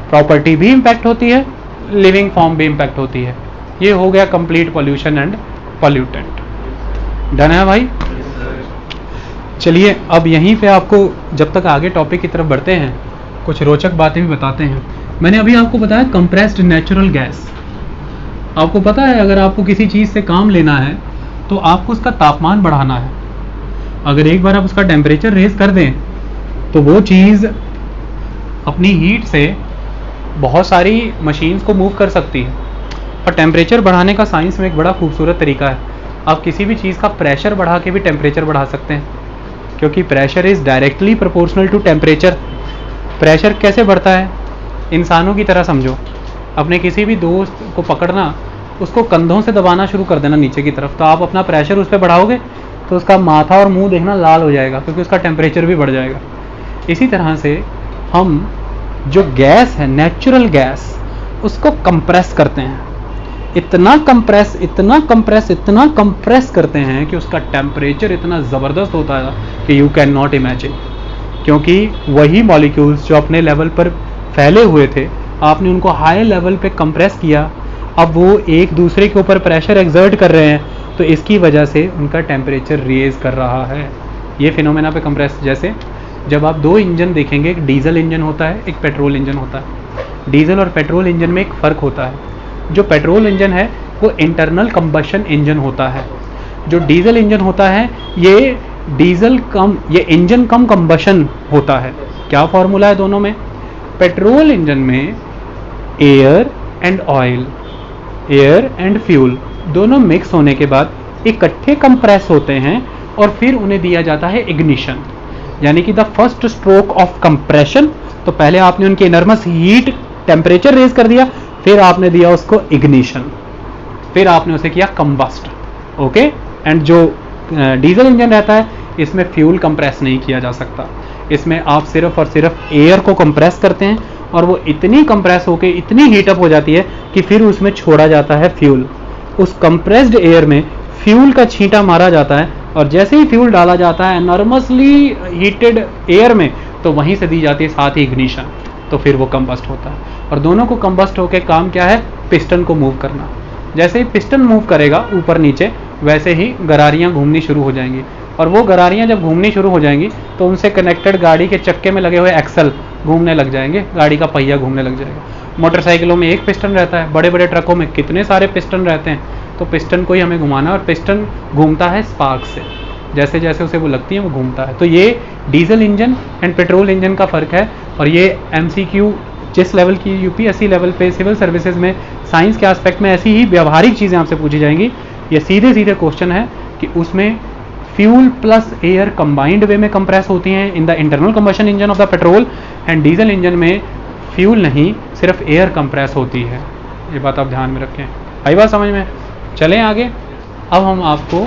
प्रॉपर्टी भी इम्पैक्ट होती है, लिविंग फॉर्म भी इम्पैक्ट होती है। ये हो गया complete pollution and pollutant. Done है भाई? चलिए अब यहीं पे आपको, जब तक आगे टॉपिक की तरफ बढ़ते हैं, कुछ रोचक बातें भी बताते हैं। मैंने अभी आपको बताया कंप्रेस्ड नेचुरल गैस। आपको पता है अगर आपको किसी चीज़ से काम लेना है तो आपको उसका तापमान बढ़ाना है। अगर एक बार आप उसका टेम्परेचर रेज कर दें तो वो चीज़ अपनी हीट से बहुत सारी मशीन्स को मूव कर सकती है। और टेम्परेचर बढ़ाने का साइंस में एक बड़ा खूबसूरत तरीका है। आप किसी भी चीज़ का प्रेशर बढ़ा के भी टेम्परेचर बढ़ा सकते हैं, क्योंकि pressure is directly proportional to temperature. Pressure कैसे बढ़ता है? इंसानों की तरह समझो, अपने किसी भी दोस्त को पकड़ना, उसको कंधों से दबाना शुरू कर देना नीचे की तरफ, तो आप अपना प्रेशर उस पर बढ़ाओगे तो उसका माथा और मुंह देखना लाल हो जाएगा, क्योंकि उसका टेम्परेचर भी बढ़ जाएगा। इसी तरह से हम जो गैस है, नेचुरल गैस, उसको कंप्रेस करते हैं। इतना कंप्रेस, इतना कंप्रेस, इतना कंप्रेस करते हैं कि उसका टेम्परेचर इतना ज़बरदस्त होता है कि यू कैन नॉट इमेजिन। क्योंकि वही मॉलिक्यूल्स जो अपने लेवल पर फैले हुए थे, आपने उनको हाई लेवल पे कंप्रेस किया, अब वो एक दूसरे के ऊपर प्रेशर एक्सर्ट कर रहे हैं, तो इसकी वजह से उनका टेम्परेचर रेज कर रहा है। ये फिनोमेना पे कंप्रेस, जैसे जब आप दो इंजन देखेंगे, एक डीजल इंजन होता है, एक पेट्रोल इंजन होता है। डीजल और पेट्रोल इंजन में एक फ़र्क होता है। जो पेट्रोल इंजन है वो इंटरनल कंबशन इंजन होता है। जो डीजल इंजन होता है ये डीजल कम, ये इंजन कम कंबशन होता है। क्या फॉर्मूला है दोनों में? पेट्रोल इंजन में air and oil, air and fuel दोनों मिक्स होने के बाद इकट्ठे कंप्रेस होते हैं और फिर उन्हें दिया जाता है इग्निशन, यानी कि the first stroke of compression. तो पहले आपने उनके इनर्मस हीट टेम्परेचर रेज कर दिया, फिर आपने दिया उसको इग्निशन, फिर आपने उसे किया कंबस्ट। ओके, एंड जो डीजल इंजन रहता है इसमें फ्यूल कंप्रेस नहीं किया जा सकता, इसमें आप सिर्फ और सिर्फ एयर को कंप्रेस करते हैं और वो इतनी कंप्रेस होकर इतनी हीटअप हो जाती है कि फिर उसमें छोड़ा जाता है फ्यूल। उस कंप्रेस्ड एयर में फ्यूल का छींटा मारा जाता है और जैसे ही फ्यूल डाला जाता है एनॉर्मसली हीटेड एयर में, तो वहीं से दी जाती है साथ ही इग्निशन, तो फिर वो कंबस्ट होता है। और दोनों को कंबस्ट होकर काम क्या है? पिस्टन को मूव करना। जैसे ही पिस्टन मूव करेगा ऊपर नीचे, वैसे ही गरारियां घूमनी शुरू हो जाएंगी, और वो गरारियां जब घूमनी शुरू हो जाएंगी तो उनसे कनेक्टेड गाड़ी के चक्के में लगे हुए एक्सल घूमने लग जाएंगे, गाड़ी का पहिया घूमने लग जाएगा। मोटरसाइकिलों में एक पिस्टन रहता है, बड़े बड़े ट्रकों में कितने सारे पिस्टन रहते हैं, तो पिस्टन को ही हमें घुमाना है और पिस्टन घूमता है स्पार्क से, जैसे जैसे उसे वो लगती है वो घूमता है। तो ये diesel engine and petrol engine का फ़र्क है। और ये MCQ जिस लेवल की UPSC लेवल पे सिविल सर्विसेज में साइंस के एस्पेक्ट में ऐसी ही व्यवहारिक चीज़ें आपसे पूछी जाएंगी। ये सीधे सीधे क्वेश्चन है कि उसमें फ्यूल प्लस एयर कंबाइंड वे में कंप्रेस होती हैं in the internal combustion engine of the petrol, and diesel engine में फ्यूल नहीं सिर्फ एयर कंप्रेस होती है। ये बात आप ध्यान में रखें। आई बात समझ में? चलें आगे। अब हम आपको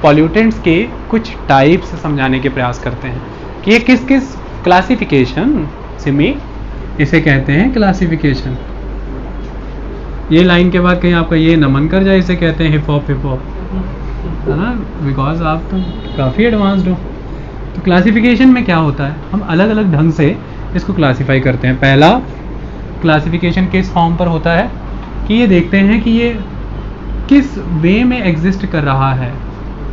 पॉल्यूटेंट्स के कुछ टाइप्स समझाने के प्रयास करते हैं कि ये किस किस क्लासिफिकेशन सिमी, इसे कहते हैं क्लासिफिकेशन। ये लाइन के बाद कहीं आपका ये नमन कर जाए, इसे कहते हैं हिप हॉप, है ना, बिकॉज आप तो काफ़ी एडवांस्ड हो। तो क्लासिफिकेशन में क्या होता है, हम अलग अलग ढंग से इसको क्लासीफाई करते हैं। पहला क्लासिफिकेशन किस फॉर्म पर होता है कि ये देखते हैं कि ये किस वे में एग्जिस्ट कर रहा है,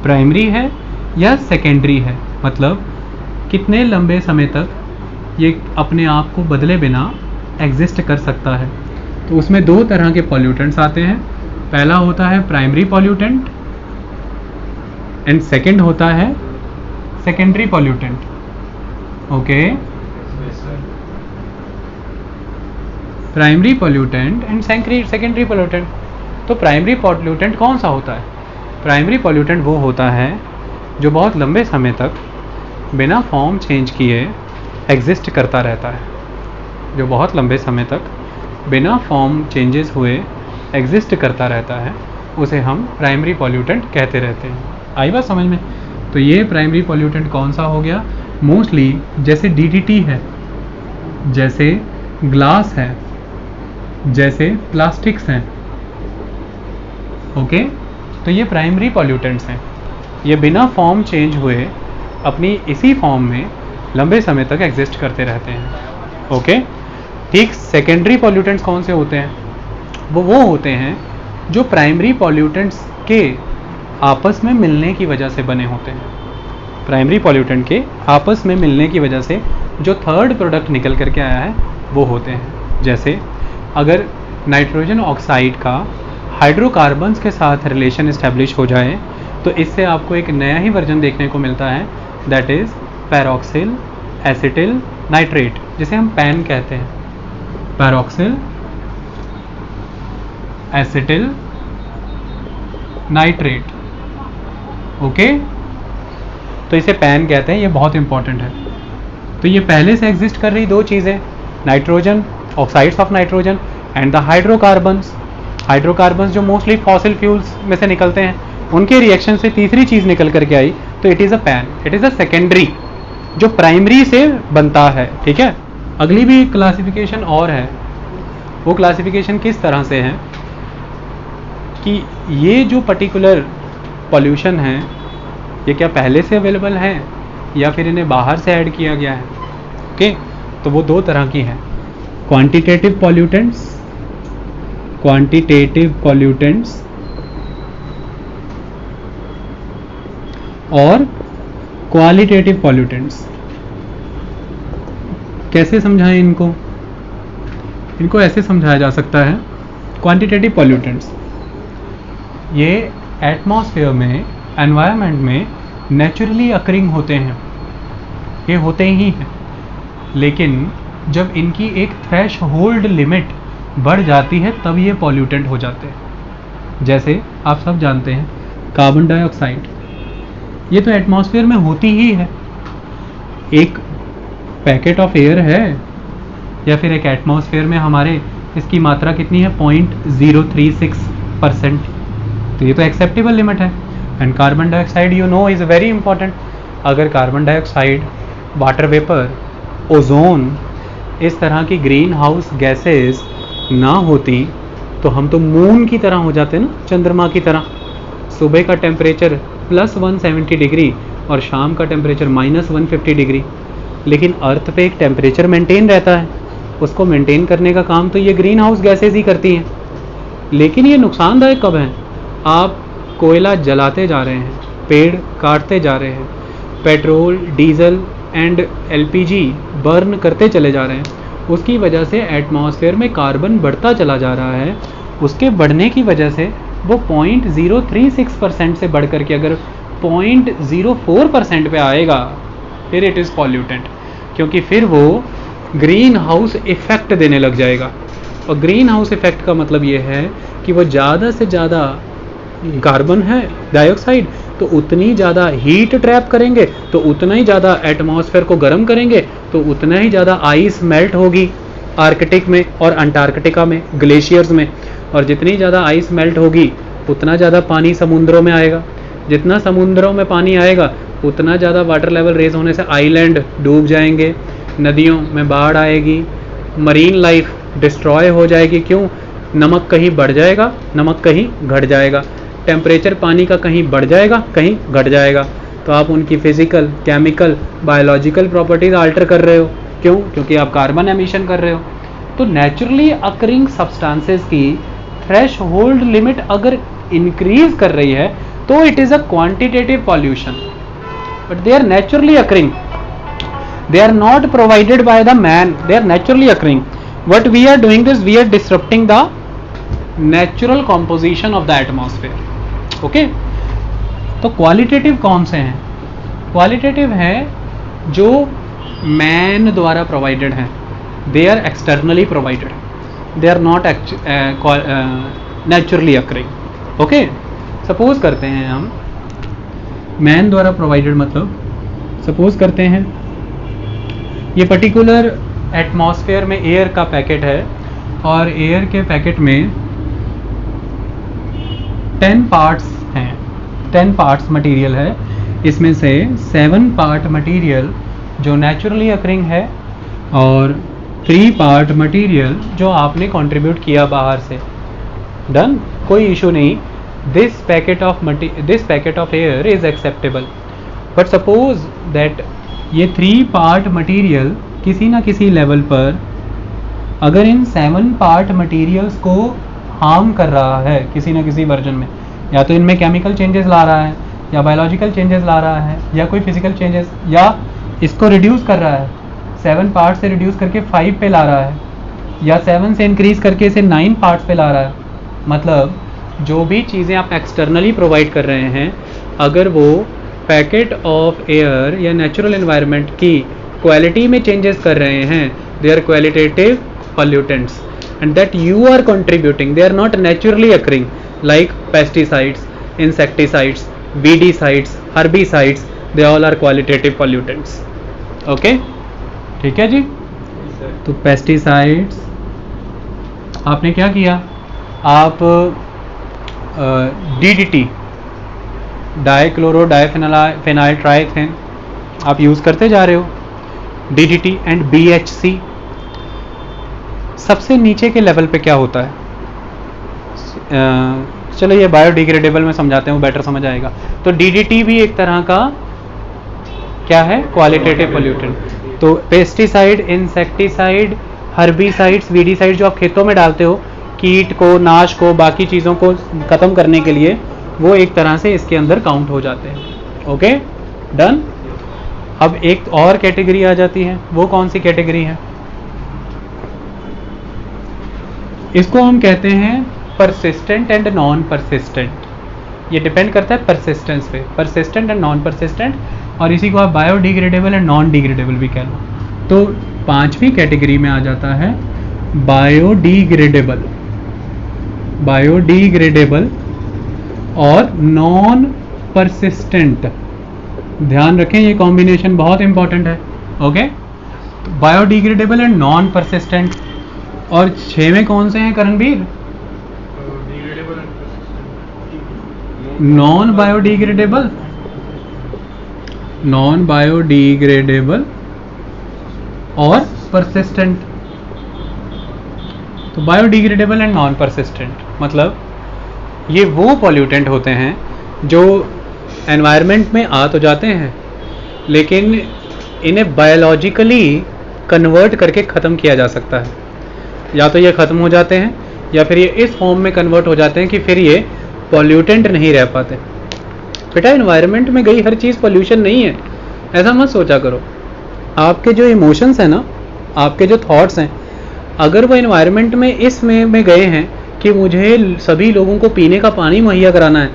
प्राइमरी है या सेकेंडरी है, मतलब कितने लंबे समय तक ये अपने आप को बदले बिना एग्जिस्ट कर सकता है। तो उसमें दो तरह के पॉल्यूटेंट्स आते हैं। पहला होता है प्राइमरी पॉल्यूटेंट एंड सेकंड होता है secondary pollutant. Okay, primary pollutant and secondary pollutant. तो प्राइमरी पॉल्यूटेंट कौन सा होता है? प्राइमरी पॉल्यूटेंट वो होता है जो बहुत लंबे समय तक बिना फॉर्म चेंज किए एग्जिस्ट करता रहता है, जो बहुत लंबे समय तक बिना फॉर्म चेंजेस हुए एग्जिस्ट करता रहता है, उसे हम प्राइमरी पॉल्यूटेंट कहते रहते हैं। आई बात समझ में? तो ये प्राइमरी पॉल्यूटेंट कौन सा हो गया? मोस्टली जैसे DDT है, जैसे ग्लास है, जैसे प्लास्टिक्स हैं। ओके, तो ये प्राइमरी पॉल्यूटेंट्स हैं। ये बिना फॉर्म चेंज हुए अपनी इसी फॉर्म में लंबे समय तक एग्जिस्ट करते रहते हैं। ओके, ठीक। सेकेंडरी पॉल्यूटेंट्स कौन से होते हैं? वो होते हैं जो प्राइमरी पॉल्यूटेंट्स के आपस में मिलने की वजह से बने होते हैं। प्राइमरी पॉल्यूटेंट के आपस में मिलने की वजह से जो थर्ड प्रोडक्ट निकल करके आया है वो होते हैं। जैसे अगर नाइट्रोजन ऑक्साइड का हाइड्रोकार्बन्स के साथ रिलेशन इस्टेब्लिश हो जाए तो इससे आपको एक नया ही वर्जन देखने को मिलता है, दैट इज़ पैरोक्सिल एसिटिल नाइट्रेट, जिसे हम पैन कहते हैं। पैरोक्सिल एसिटिल नाइट्रेट। ओके, तो इसे पैन कहते हैं, ये बहुत इंपॉर्टेंट है। तो ये पहले से एग्जिस्ट कर रही दो चीज़ें, nitrogen, oxides of nitrogen and the hydrocarbons. Hydrocarbons जो मोस्टली फॉसिल फ्यूल्स में से निकलते हैं, उनके रिएक्शन से तीसरी चीज़ निकल करके आई, तो it is a pan, it is a secondary जो प्राइमरी से बनता है। ठीक है, अगली भी क्लासिफिकेशन और है। वो क्लासिफिकेशन किस तरह से है कि ये जो पर्टिकुलर पॉल्यूशन है ये क्या पहले से अवेलेबल है या फिर इन्हें बाहर से ऐड किया गया है। ओके, तो वो दो तरह की हैं, क्वांटिटेटिव पॉल्यूटेंट्स, और क्वालिटेटिव पॉल्यूटेंट्स। कैसे समझाएं इनको? इनको ऐसे समझाया जा सकता है, क्वांटिटेटिव पॉल्यूटेंट्स ये एटमॉस्फेयर में, एनवायरनमेंट में नेचुरली अकरिंग होते हैं, ये होते ही हैं, लेकिन जब इनकी एक थ्रेश होल्ड लिमिट बढ़ जाती है तब ये पॉल्यूटेंट हो जाते हैं। जैसे आप सब जानते हैं कार्बन डाइऑक्साइड, ये तो एटमॉस्फेयर में होती ही है। एक पैकेट ऑफ एयर है या फिर एक एटमॉस्फेयर में हमारे इसकी मात्रा कितनी है 0.036%, तो ये तो एक्सेप्टेबल लिमिट है। And carbon dioxide you know is very important. अगर carbon dioxide, water vapour, ozone, इस तरह की ग्रीन हाउस गैसेस ना होती तो हम तो मून की तरह हो जाते ना, चंद्रमा की तरह। सुबह का टेम्परेचर +170 डिग्री और शाम का टेम्परेचर -150 डिग्री, लेकिन अर्थ पे एक टेम्परेचर मेंटेन रहता है, उसको मेंटेन करने का काम तो ये ग्रीन हाउस गैसेस ही करती हैं। लेकिन ये नुकसानदायक कब है? आप कोयला जलाते जा रहे हैं, पेड़ काटते जा रहे हैं, petrol, diesel and LPG burn करते चले जा रहे हैं, उसकी वजह से एटमॉस्फेयर में कार्बन बढ़ता चला जा रहा है। उसके बढ़ने की वजह से वो 0.036% से बढ़ कर के अगर 0.04% पे आएगा फिर इट इज़ पॉल्यूटेंट, क्योंकि फिर वो ग्रीन हाउस इफ़ेक्ट देने लग जाएगा। और ग्रीन हाउस इफ़ेक्ट का मतलब ये है कि वो ज़्यादा से ज़्यादा कार्बन है डाइऑक्साइड तो उतनी ज़्यादा हीट ट्रैप करेंगे, तो उतना ही ज़्यादा एटमॉस्फेयर को गर्म करेंगे, तो उतना ही ज़्यादा आइस मेल्ट होगी आर्कटिक में और अंटार्कटिका में, ग्लेशियर्स में। और जितनी ज़्यादा आइस मेल्ट होगी उतना ज़्यादा पानी समुद्रों में आएगा, जितना समुद्रों में पानी आएगा उतना ज़्यादा वाटर लेवल रेज होने से आइलैंड डूब जाएंगे, नदियों में बाढ़ आएगी, मरीन लाइफ डिस्ट्रॉय हो जाएगी। क्यों? नमक कहीं बढ़ जाएगा, नमक कहीं घट जाएगा, टेम्परेचर पानी का कहीं बढ़ जाएगा, कहीं घट जाएगा, तो आप उनकी physical, chemical, biological properties alter कर रहे हो। क्यों? क्योंकि आप कार्बन एमिशन कर रहे हो। तो नेचुरली अकरिंग सब्सटेंसेस की थ्रेश होल्ड लिमिट अगर इंक्रीज कर रही है तो it is a quantitative pollution, but they are naturally occurring, they are not provided by the man, they are naturally occurring. What we are doing is we are disrupting the natural composition of the atmosphere. Okay? तो qualitative कौन से हैं? Qualitative है जो man द्वारा provided हैं, they are externally provided, they are not naturally occurring. Okay, suppose करते हैं हम मैन द्वारा प्रोवाइडेड, मतलब सपोज करते हैं ये पर्टिकुलर एटमॉस्फेयर में एयर का पैकेट है और एयर के पैकेट में 10 पार्ट्स हैं, 10 पार्ट्स मटेरियल है, इसमें से 7 पार्ट मटेरियल जो नेचुरली अकरिंग है और 3 पार्ट मटेरियल जो आपने कंट्रीब्यूट किया बाहर से। डन, कोई इशू नहीं, this packet of air is acceptable. But suppose that ये 3 पार्ट मटेरियल किसी ना किसी लेवल पर अगर इन 7 पार्ट मटेरियल्स को हार्म कर रहा है किसी ना किसी वर्जन में, या तो इनमें केमिकल चेंजेस ला रहा है, या बायोलॉजिकल चेंजेस ला रहा है, या कोई फिजिकल चेंजेस, या इसको रिड्यूस कर रहा है, 7 पार्ट से रिड्यूस करके 5 पे ला रहा है, या 7 से इंक्रीज करके इसे 9 पार्ट्स पे ला रहा है। मतलब जो भी चीज़ें आप एक्सटर्नली प्रोवाइड कर रहे हैं, अगर वो पैकेट ऑफ एयर या नेचुरल एनवायरनमेंट की क्वालिटी में चेंजेस कर रहे हैं, they are qualitative pollutants and that you are contributing, they are not naturally occurring, like pesticides, insecticides, weedicides, herbicides, they all are qualitative pollutants. Okay, ठीक है जी। तो pesticides आपने क्या किया, आप DDT, डाइक्लोरो डाइफेनाइल ट्राइथेन आप यूज़ करते जा रहे हो, DDT एंड BHC। सबसे नीचे के लेवल पे क्या होता है, चलो ये बायोडिग्रेडेबल में समझाते हैं, वो बेटर समझ आएगा। तो DDT भी एक तरह का क्या है, क्वालिटेटिव पोल्यूटेंट। तो पेस्टिसाइड, इंसेक्टिसाइड, हर्बिसाइड्स, वीडिसाइड जो आप खेतों में डालते हो कीट को, नाश को, बाकी चीज़ों को ख़त्म करने के लिए, वो एक तरह से इसके अंदर काउंट हो जाते हैं। Okay, done. अब एक और कैटेगरी आ जाती है, वो कौन सी कैटेगरी है, इसको हम कहते हैं परसिस्टेंट एंड नॉन परसिस्टेंट। ये डिपेंड करता है परसिस्टेंस पे, परसिस्टेंट एंड नॉन परसिस्टेंट, और इसी को आप बायोडिग्रेडेबल एंड नॉन डिग्रेडेबल भी कह लो। तो 5वीं कैटेगरी में आ जाता है बायोडिग्रेडेबल, बायोडिग्रेडेबल और नॉन परसिस्टेंट। ध्यान रखें ये कॉम्बिनेशन बहुत इंपॉर्टेंट है। ओके, तो बायोडिग्रेडेबल एंड नॉन परसिस्टेंट। और 6वें कौन से हैं Karanveer? Non biodegradable, non biodegradable और परसिस्टेंट। तो बायोडिग्रेडेबल एंड नॉन परसिस्टेंट मतलब ये वो पॉल्यूटेंट होते हैं जो एनवायरनमेंट में आ तो जाते हैं लेकिन इन्हें बायोलॉजिकली कन्वर्ट करके ख़त्म किया जा सकता है। या तो ये ख़त्म हो जाते हैं या फिर ये इस फॉर्म में कन्वर्ट हो जाते हैं कि फिर ये पॉल्यूटेंट नहीं रह पाते। बेटा एनवायरनमेंट में गई हर चीज़ पॉल्यूशन नहीं है, ऐसा मत सोचा करो। आपके जो इमोशंस हैं ना, आपके जो थॉट्स हैं, अगर वो एनवायरनमेंट में इसमें गए हैं कि मुझे सभी लोगों को पीने का पानी मुहैया कराना है,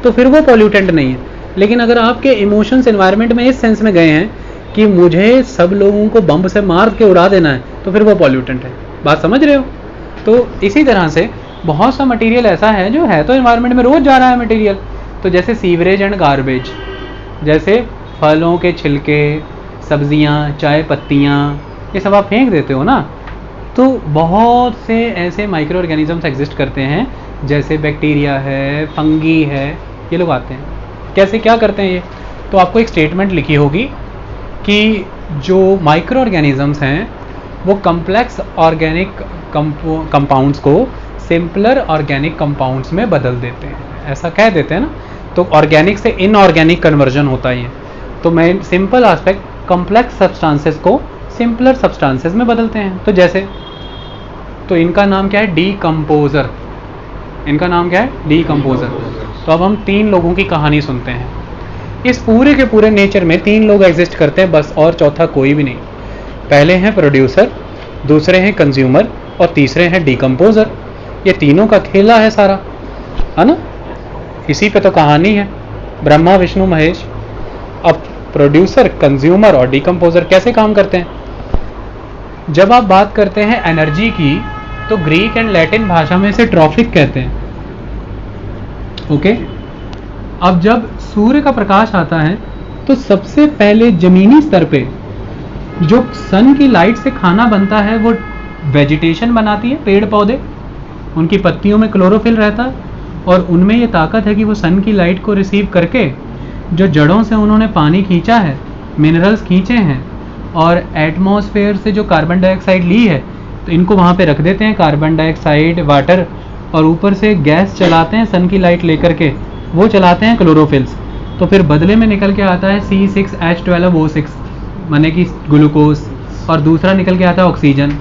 तो फिर वो पॉल्यूटेंट नहीं है। लेकिन अगर आपके इमोशंस एनवायरनमेंट में इस सेंस में गए हैं कि मुझे सब लोगों को बम से मार के उड़ा देना है, तो फिर वो पॉल्यूटेंट है। बात समझ रहे हो? तो इसी तरह से बहुत सा मटेरियल ऐसा है जो है तो एनवायरनमेंट में रोज़ जा रहा है मटेरियल। तो जैसे सीवरेज एंड गार्बेज, जैसे फलों के छिलके, सब्जियां, चाय पत्तियां, ये सब आप फेंक देते हो ना, तो बहुत से ऐसे माइक्रो ऑर्गेनिजम्स एग्जिस्ट करते हैं, जैसे बैक्टीरिया है, फंगी है, ये लोग आते हैं। कैसे क्या करते हैं ये? तो आपको एक स्टेटमेंट लिखी होगी कि जो माइक्रो ऑर्गेनिजम्स हैं वो कम्प्लेक्स ऑर्गेनिक कंपाउंड्स को सिंपलर ऑर्गेनिक कंपाउंड्स में बदल देते हैं, ऐसा कह देते हैं ना। तो ऑर्गेनिक से इनऑर्गेनिक कन्वर्जन होता है ये। तो मैं सिंपल एस्पेक्ट कम्प्लेक्स सब्सटेंसेस को सिंपलर सब्सटेंसेस में बदलते हैं। तो जैसे, तो इनका नाम क्या है? डीकम्पोजर। इनका नाम क्या है? डीकम्पोजर। तो अब हम 3 लोगों की कहानी सुनते हैं। इस पूरे के पूरे नेचर में 3 लोग एग्जिस्ट करते हैं बस, और चौथा कोई भी नहीं। पहले हैं प्रोड्यूसर, दूसरे हैं कंज्यूमर और तीसरे हैं डीकम्पोजर। ये तीनों का खेला है सारा, है ना? इसी पे तो कहानी है, ब्रह्मा विष्णु महेश। अब प्रोड्यूसर, कंज्यूमर और डीकम्पोजर कैसे काम करते हैं? जब आप बात करते हैं एनर्जी की, तो ग्रीक एंड लैटिन भाषा में इसे ट्रॉफिक कहते हैं। ओके, अब जब सूर्य का प्रकाश आता है तो सबसे पहले जमीनी स्तर पे जो सन की लाइट से खाना बनता है वो वेजिटेशन बनाती है, पेड़ पौधे, उनकी पत्तियों में क्लोरोफिल रहता है और उनमें ये ताकत है कि वो सन की लाइट को रिसीव करके जो जड़ों से उन्होंने पानी खींचा है, मिनरल्स खींचे हैं और एटमॉस्फेयर से जो कार्बन डाइऑक्साइड ली है, तो इनको वहाँ पे रख देते हैं, कार्बन डाइऑक्साइड, वाटर, और ऊपर से गैस चलाते हैं सन की लाइट लेकर के, वो चलाते हैं क्लोरोफिल्स। तो फिर बदले में निकल के आता है C6H12O6 माने कि ग्लूकोज, और दूसरा निकल के आता है ऑक्सीजन।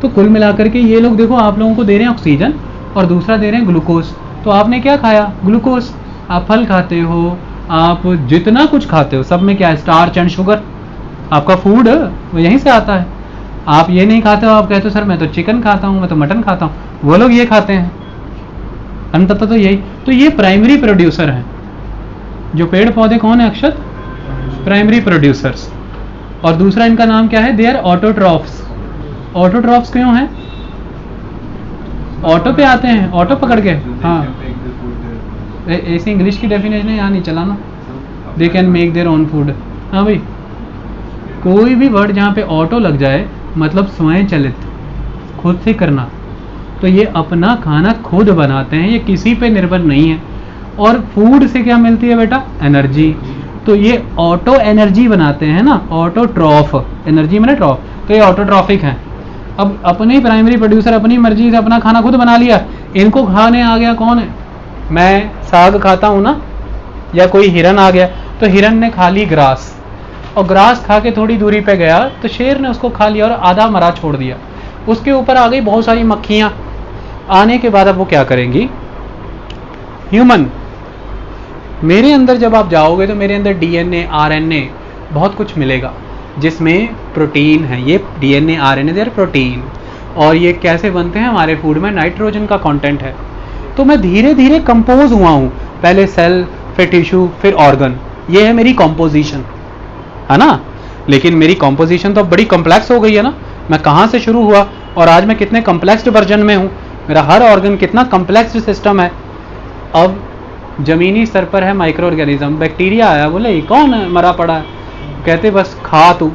तो कुल मिलाकर के ये लोग देखो आप लोगों को दे रहे हैं ऑक्सीजन और दूसरा दे रहे हैं ग्लूकोज। तो आपने क्या खाया? ग्लूकोज। आप फल खाते हो, आप जितना कुछ खाते हो सब में क्या है? Starch and sugar. आपका फूड वो यहीं से आता है। आप ये नहीं खाते हो, आप कहते हो सर मैं तो चिकन खाता हूँ, मैं तो मटन खाता हूँ, वो लोग ये खाते हैं। अंततः तो यही, तो ये प्राइमरी प्रोड्यूसर हैं। जो पेड़ पौधे कौन है अक्षत? Primary producers. और दूसरा इनका नाम क्या है? They are autotrophs. ऑटोट्रॉफ्स क्यों हैं? ऑटो पे आते हैं, ऑटो पकड़ के। हाँ, ऐसे इंग्लिश की डेफिनेशन यहाँ नहीं चलाना। They can make their own food. हाँ भाई, कोई भी वर्ड जहाँ पे ऑटो लग जाए मतलब स्वयं चलित, खुद से करना। तो ये अपना खाना खुद बनाते हैं, ये किसी पे निर्भर नहीं है। और फूड से क्या मिलती है बेटा? एनर्जी। तो ये ऑटो एनर्जी बनाते हैं ना, ऑटोट्रॉफ, एनर्जी मैंने ट्रॉफ, तो ये ऑटोट्रॉफिक हैं। अब अपने प्राइमरी प्रोड्यूसर अपनी मर्जी से अपना खाना खुद बना लिया, इनको खाने आ गया कौन है? मैं साग खाता हूँ ना, या कोई हिरन आ गया, तो हिरन ने खा ली ग्रास, और ग्रास खा के थोड़ी दूरी पे गया तो शेर ने उसको खा लिया और आधा मरा छोड़ दिया। उसके ऊपर आ गई बहुत सारी मक्खियाँ। आने के बाद अब वो क्या करेंगी? ह्यूमन, मेरे अंदर जब आप जाओगे तो मेरे अंदर DNA, RNA बहुत कुछ मिलेगा जिसमें प्रोटीन है। ये DNA, RNA देर प्रोटीन, और ये कैसे बनते हैं? हमारे फूड में नाइट्रोजन का कंटेंट है। तो मैं धीरे धीरे कंपोज हुआ हूँ। पहले सेल, फिर टिश्यू, फिर ऑर्गन। ये है मेरी कॉम्पोजिशन, है ना। लेकिन मेरी कॉम्पोजिशन तो बड़ी कॉम्प्लेक्स हो गई है ना। मैं कहाँ से शुरू हुआ और आज मैं कितने कॉम्प्लेक्स वर्जन में हूँ। मेरा हर ऑर्गन कितना कॉम्प्लेक्स सिस्टम है। अब जमीनी स्तर पर है माइक्रो ऑर्गेनिज्म। बैक्टीरिया आया, बोले ये कौन है मरा पड़ा है, कहते बस खा तू।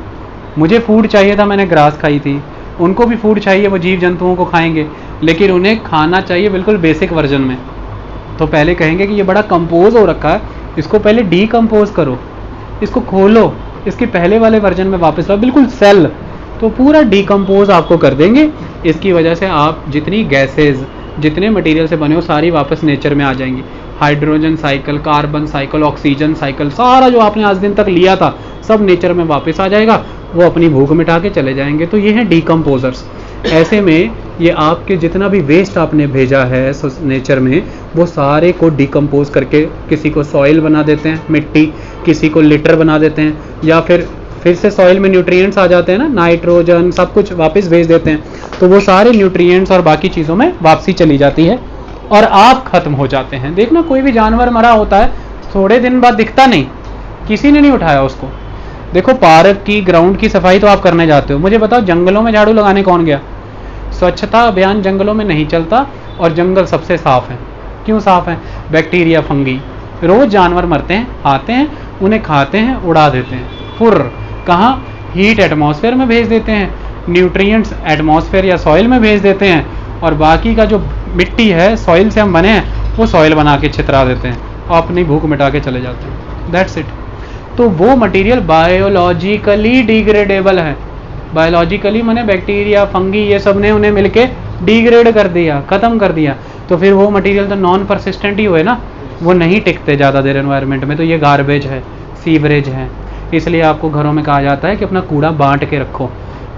मुझे फूड चाहिए था, मैंने ग्रास खाई थी। उनको भी फूड चाहिए, वो जीव जंतुओं को खाएंगे, लेकिन उन्हें खाना चाहिए बिल्कुल बेसिक वर्जन में। तो पहले कहेंगे कि ये बड़ा कंपोज हो रखा है, इसको पहले डीकम्पोज करो, इसको खोलो, इसके पहले वाले वर्जन में वापस लाओ, बिल्कुल सेल। तो पूरा डीकम्पोज आपको कर देंगे। इसकी वजह से आप जितनी गैसेज, जितने मटेरियल से बने हो, सारी वापस नेचर में आ जाएंगी। Hydrogen cycle, carbon cycle, oxygen cycle, सारा जो आपने आज दिन तक लिया था सब नेचर में वापस आ जाएगा। वो अपनी भूख मिटा के चले जाएंगे। तो ये हैं डीकम्पोजर्स। ऐसे में ये आपके जितना भी वेस्ट आपने भेजा है नेचर में, वो सारे को डीकम्पोज करके किसी को सॉइल बना देते हैं, मिट्टी, किसी को लिटर बना देते हैं, या फिर से सॉइल में न्यूट्रिएंट्स आ जाते हैं ना, नाइट्रोजन, सब कुछ वापस भेज देते हैं। तो वो सारे न्यूट्रिएंट्स और बाकी चीज़ों में वापसी चली जाती है और आप खत्म हो जाते हैं। देखना कोई भी जानवर मरा होता है, थोड़े दिन बाद दिखता नहीं, किसी ने नहीं उठाया उसको। देखो पार्क की, ग्राउंड की सफाई तो आप करने जाते हो, मुझे बताओ जंगलों में झाड़ू लगाने कौन गया? स्वच्छता अभियान जंगलों में नहीं चलता और जंगल सबसे साफ है। क्यों साफ है? बैक्टीरिया, फंगी, रोज जानवर मरते हैं, आते हैं, उन्हें खाते हैं, उड़ा देते हैं। फुर्र कहाँ? हीट एटमॉस्फेयर में भेज देते हैं, न्यूट्रिएंट्स एटमॉस्फेयर या सॉइल में भेज देते हैं, और बाकी का जो मिट्टी है, सॉइल से हम बने हैं, वो सॉइल बना के छितरा देते हैं और अपनी भूख मिटा के चले जाते हैं। That's it. तो वो मटेरियल बायोलॉजिकली डिग्रेडेबल है। बायोलॉजिकली माने बैक्टीरिया, फंगी, ये सब ने उन्हें मिलके डिग्रेड कर दिया, खत्म कर दिया। तो फिर वो मटेरियल तो नॉन परसिस्टेंट ही हुए ना, वो नहीं टिकते ज़्यादा देर एनवायरनमेंट में। तो ये गार्बेज है, सीवरेज है। इसलिए आपको घरों में कहा जाता है कि अपना कूड़ा बांट के रखो।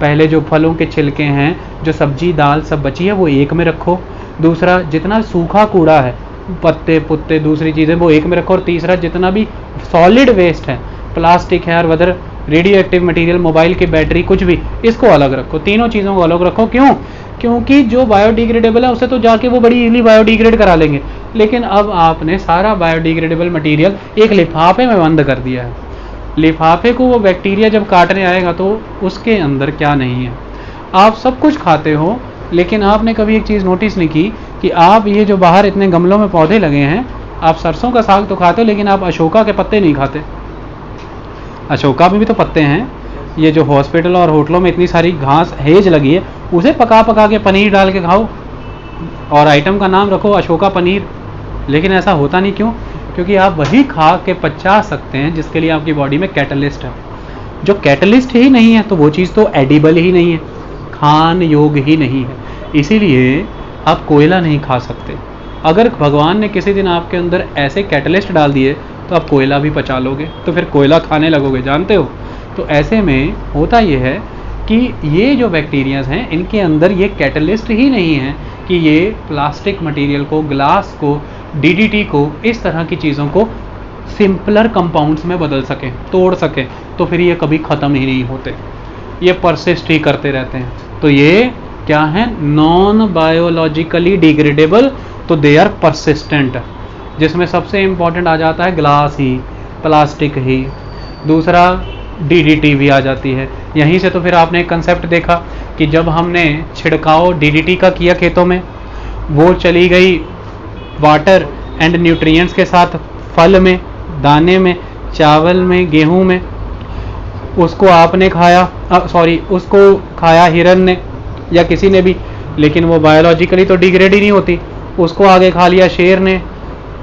पहले जो फलों के छिलके हैं, जो सब्जी दाल सब बची है, वो एक में रखो। दूसरा, जितना सूखा कूड़ा है, पत्ते पुत्ते, दूसरी चीज़ें, वो एक में रखो। और तीसरा, जितना भी सॉलिड वेस्ट है, प्लास्टिक है और Vadar radio active material, mobile की बैटरी, कुछ भी, इसको अलग रखो। तीनों चीज़ों को अलग रखो। क्यों? क्योंकि जो बायोडिग्रेडेबल है उसे तो जाके वो बड़ी इजीली बायोडिग्रेड करा लेंगे, लेकिन अब आपने सारा बायोडिग्रेडेबल मटीरियल एक लिफाफे में बंद कर दिया है। लिफाफे को वो बैक्टीरिया जब काटने आएगा तो उसके अंदर क्या नहीं है। आप सब कुछ खाते हो, लेकिन आपने कभी एक चीज़ नोटिस नहीं की कि आप ये जो बाहर इतने गमलों में पौधे लगे हैं, आप सरसों का साग तो खाते हो, लेकिन आप अशोका के पत्ते नहीं खाते। अशोका में भी तो पत्ते हैं। ये जो हॉस्पिटल और होटलों में इतनी सारी घास हेज लगी है, उसे पका पका के पनीर डाल के खाओ और आइटम का नाम रखो अशोका पनीर। लेकिन ऐसा होता नहीं। क्यों? क्योंकि आप वही खा के पचा सकते हैं जिसके लिए आपकी बॉडी में कैटलिस्ट है। जो कैटलिस्ट ही नहीं है तो वो चीज़ तो एडिबल ही नहीं है, खान योग ही नहीं है। इसीलिए आप कोयला नहीं खा सकते। अगर भगवान ने किसी दिन आपके अंदर ऐसे कैटलिस्ट डाल दिए तो आप कोयला भी पचा लोगे, तो फिर कोयला खाने लगोगे, जानते हो। तो ऐसे में होता ये है कि ये जो बैक्टीरियाज हैं, इनके अंदर ये कैटलिस्ट ही नहीं है कि ये प्लास्टिक मटेरियल को, ग्लास को, डीडीटी को, इस तरह की चीज़ों को सिंपलर कंपाउंड्स में बदल सकें, तोड़ सकें। तो फिर ये कभी ख़त्म ही नहीं होते, ये परसिस्ट ही करते रहते हैं। तो ये क्या है? नॉन बायोलॉजिकली डिग्रेडेबल, तो दे आर परसिस्टेंट। जिसमें सबसे इम्पॉर्टेंट आ जाता है ग्लास ही, प्लास्टिक ही, दूसरा डीडीटी भी आ जाती है। यहीं से तो फिर आपने एक कंसेप्ट देखा कि जब हमने छिड़काव डीडीटी का किया खेतों में, वो चली गई वाटर एंड न्यूट्रिएंट्स के साथ फल में, दाने में, चावल में, गेहूं में। उसको आपने खाया, उसको खाया हिरन ने या किसी ने भी, लेकिन वो बायोलॉजिकली तो डिग्रेड ही नहीं होती। उसको आगे खा लिया शेर ने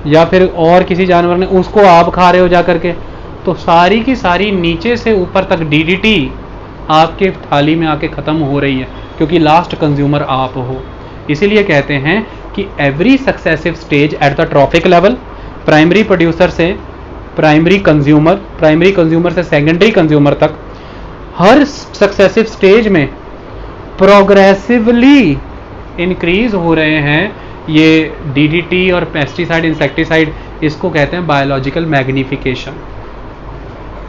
या फिर और किसी जानवर ने, उसको आप खा रहे हो जा करके। तो सारी की सारी नीचे से ऊपर तक डीडीटी आपके थाली में आके ख़त्म हो रही है, क्योंकि लास्ट कंज्यूमर आप हो। इसीलिए कहते हैं कि every successive stage at the trophic level, primary producer से प्राइमरी कंज्यूमर से सेकेंडरी कंज्यूमर तक, हर सक्सेसिव स्टेज में प्रोग्रेसिवली इंक्रीज हो रहे हैं ये डीडीटी और पेस्टिसाइड, इंसेक्टिसाइड। इसको कहते हैं बायोलॉजिकल मैग्निफिकेशन।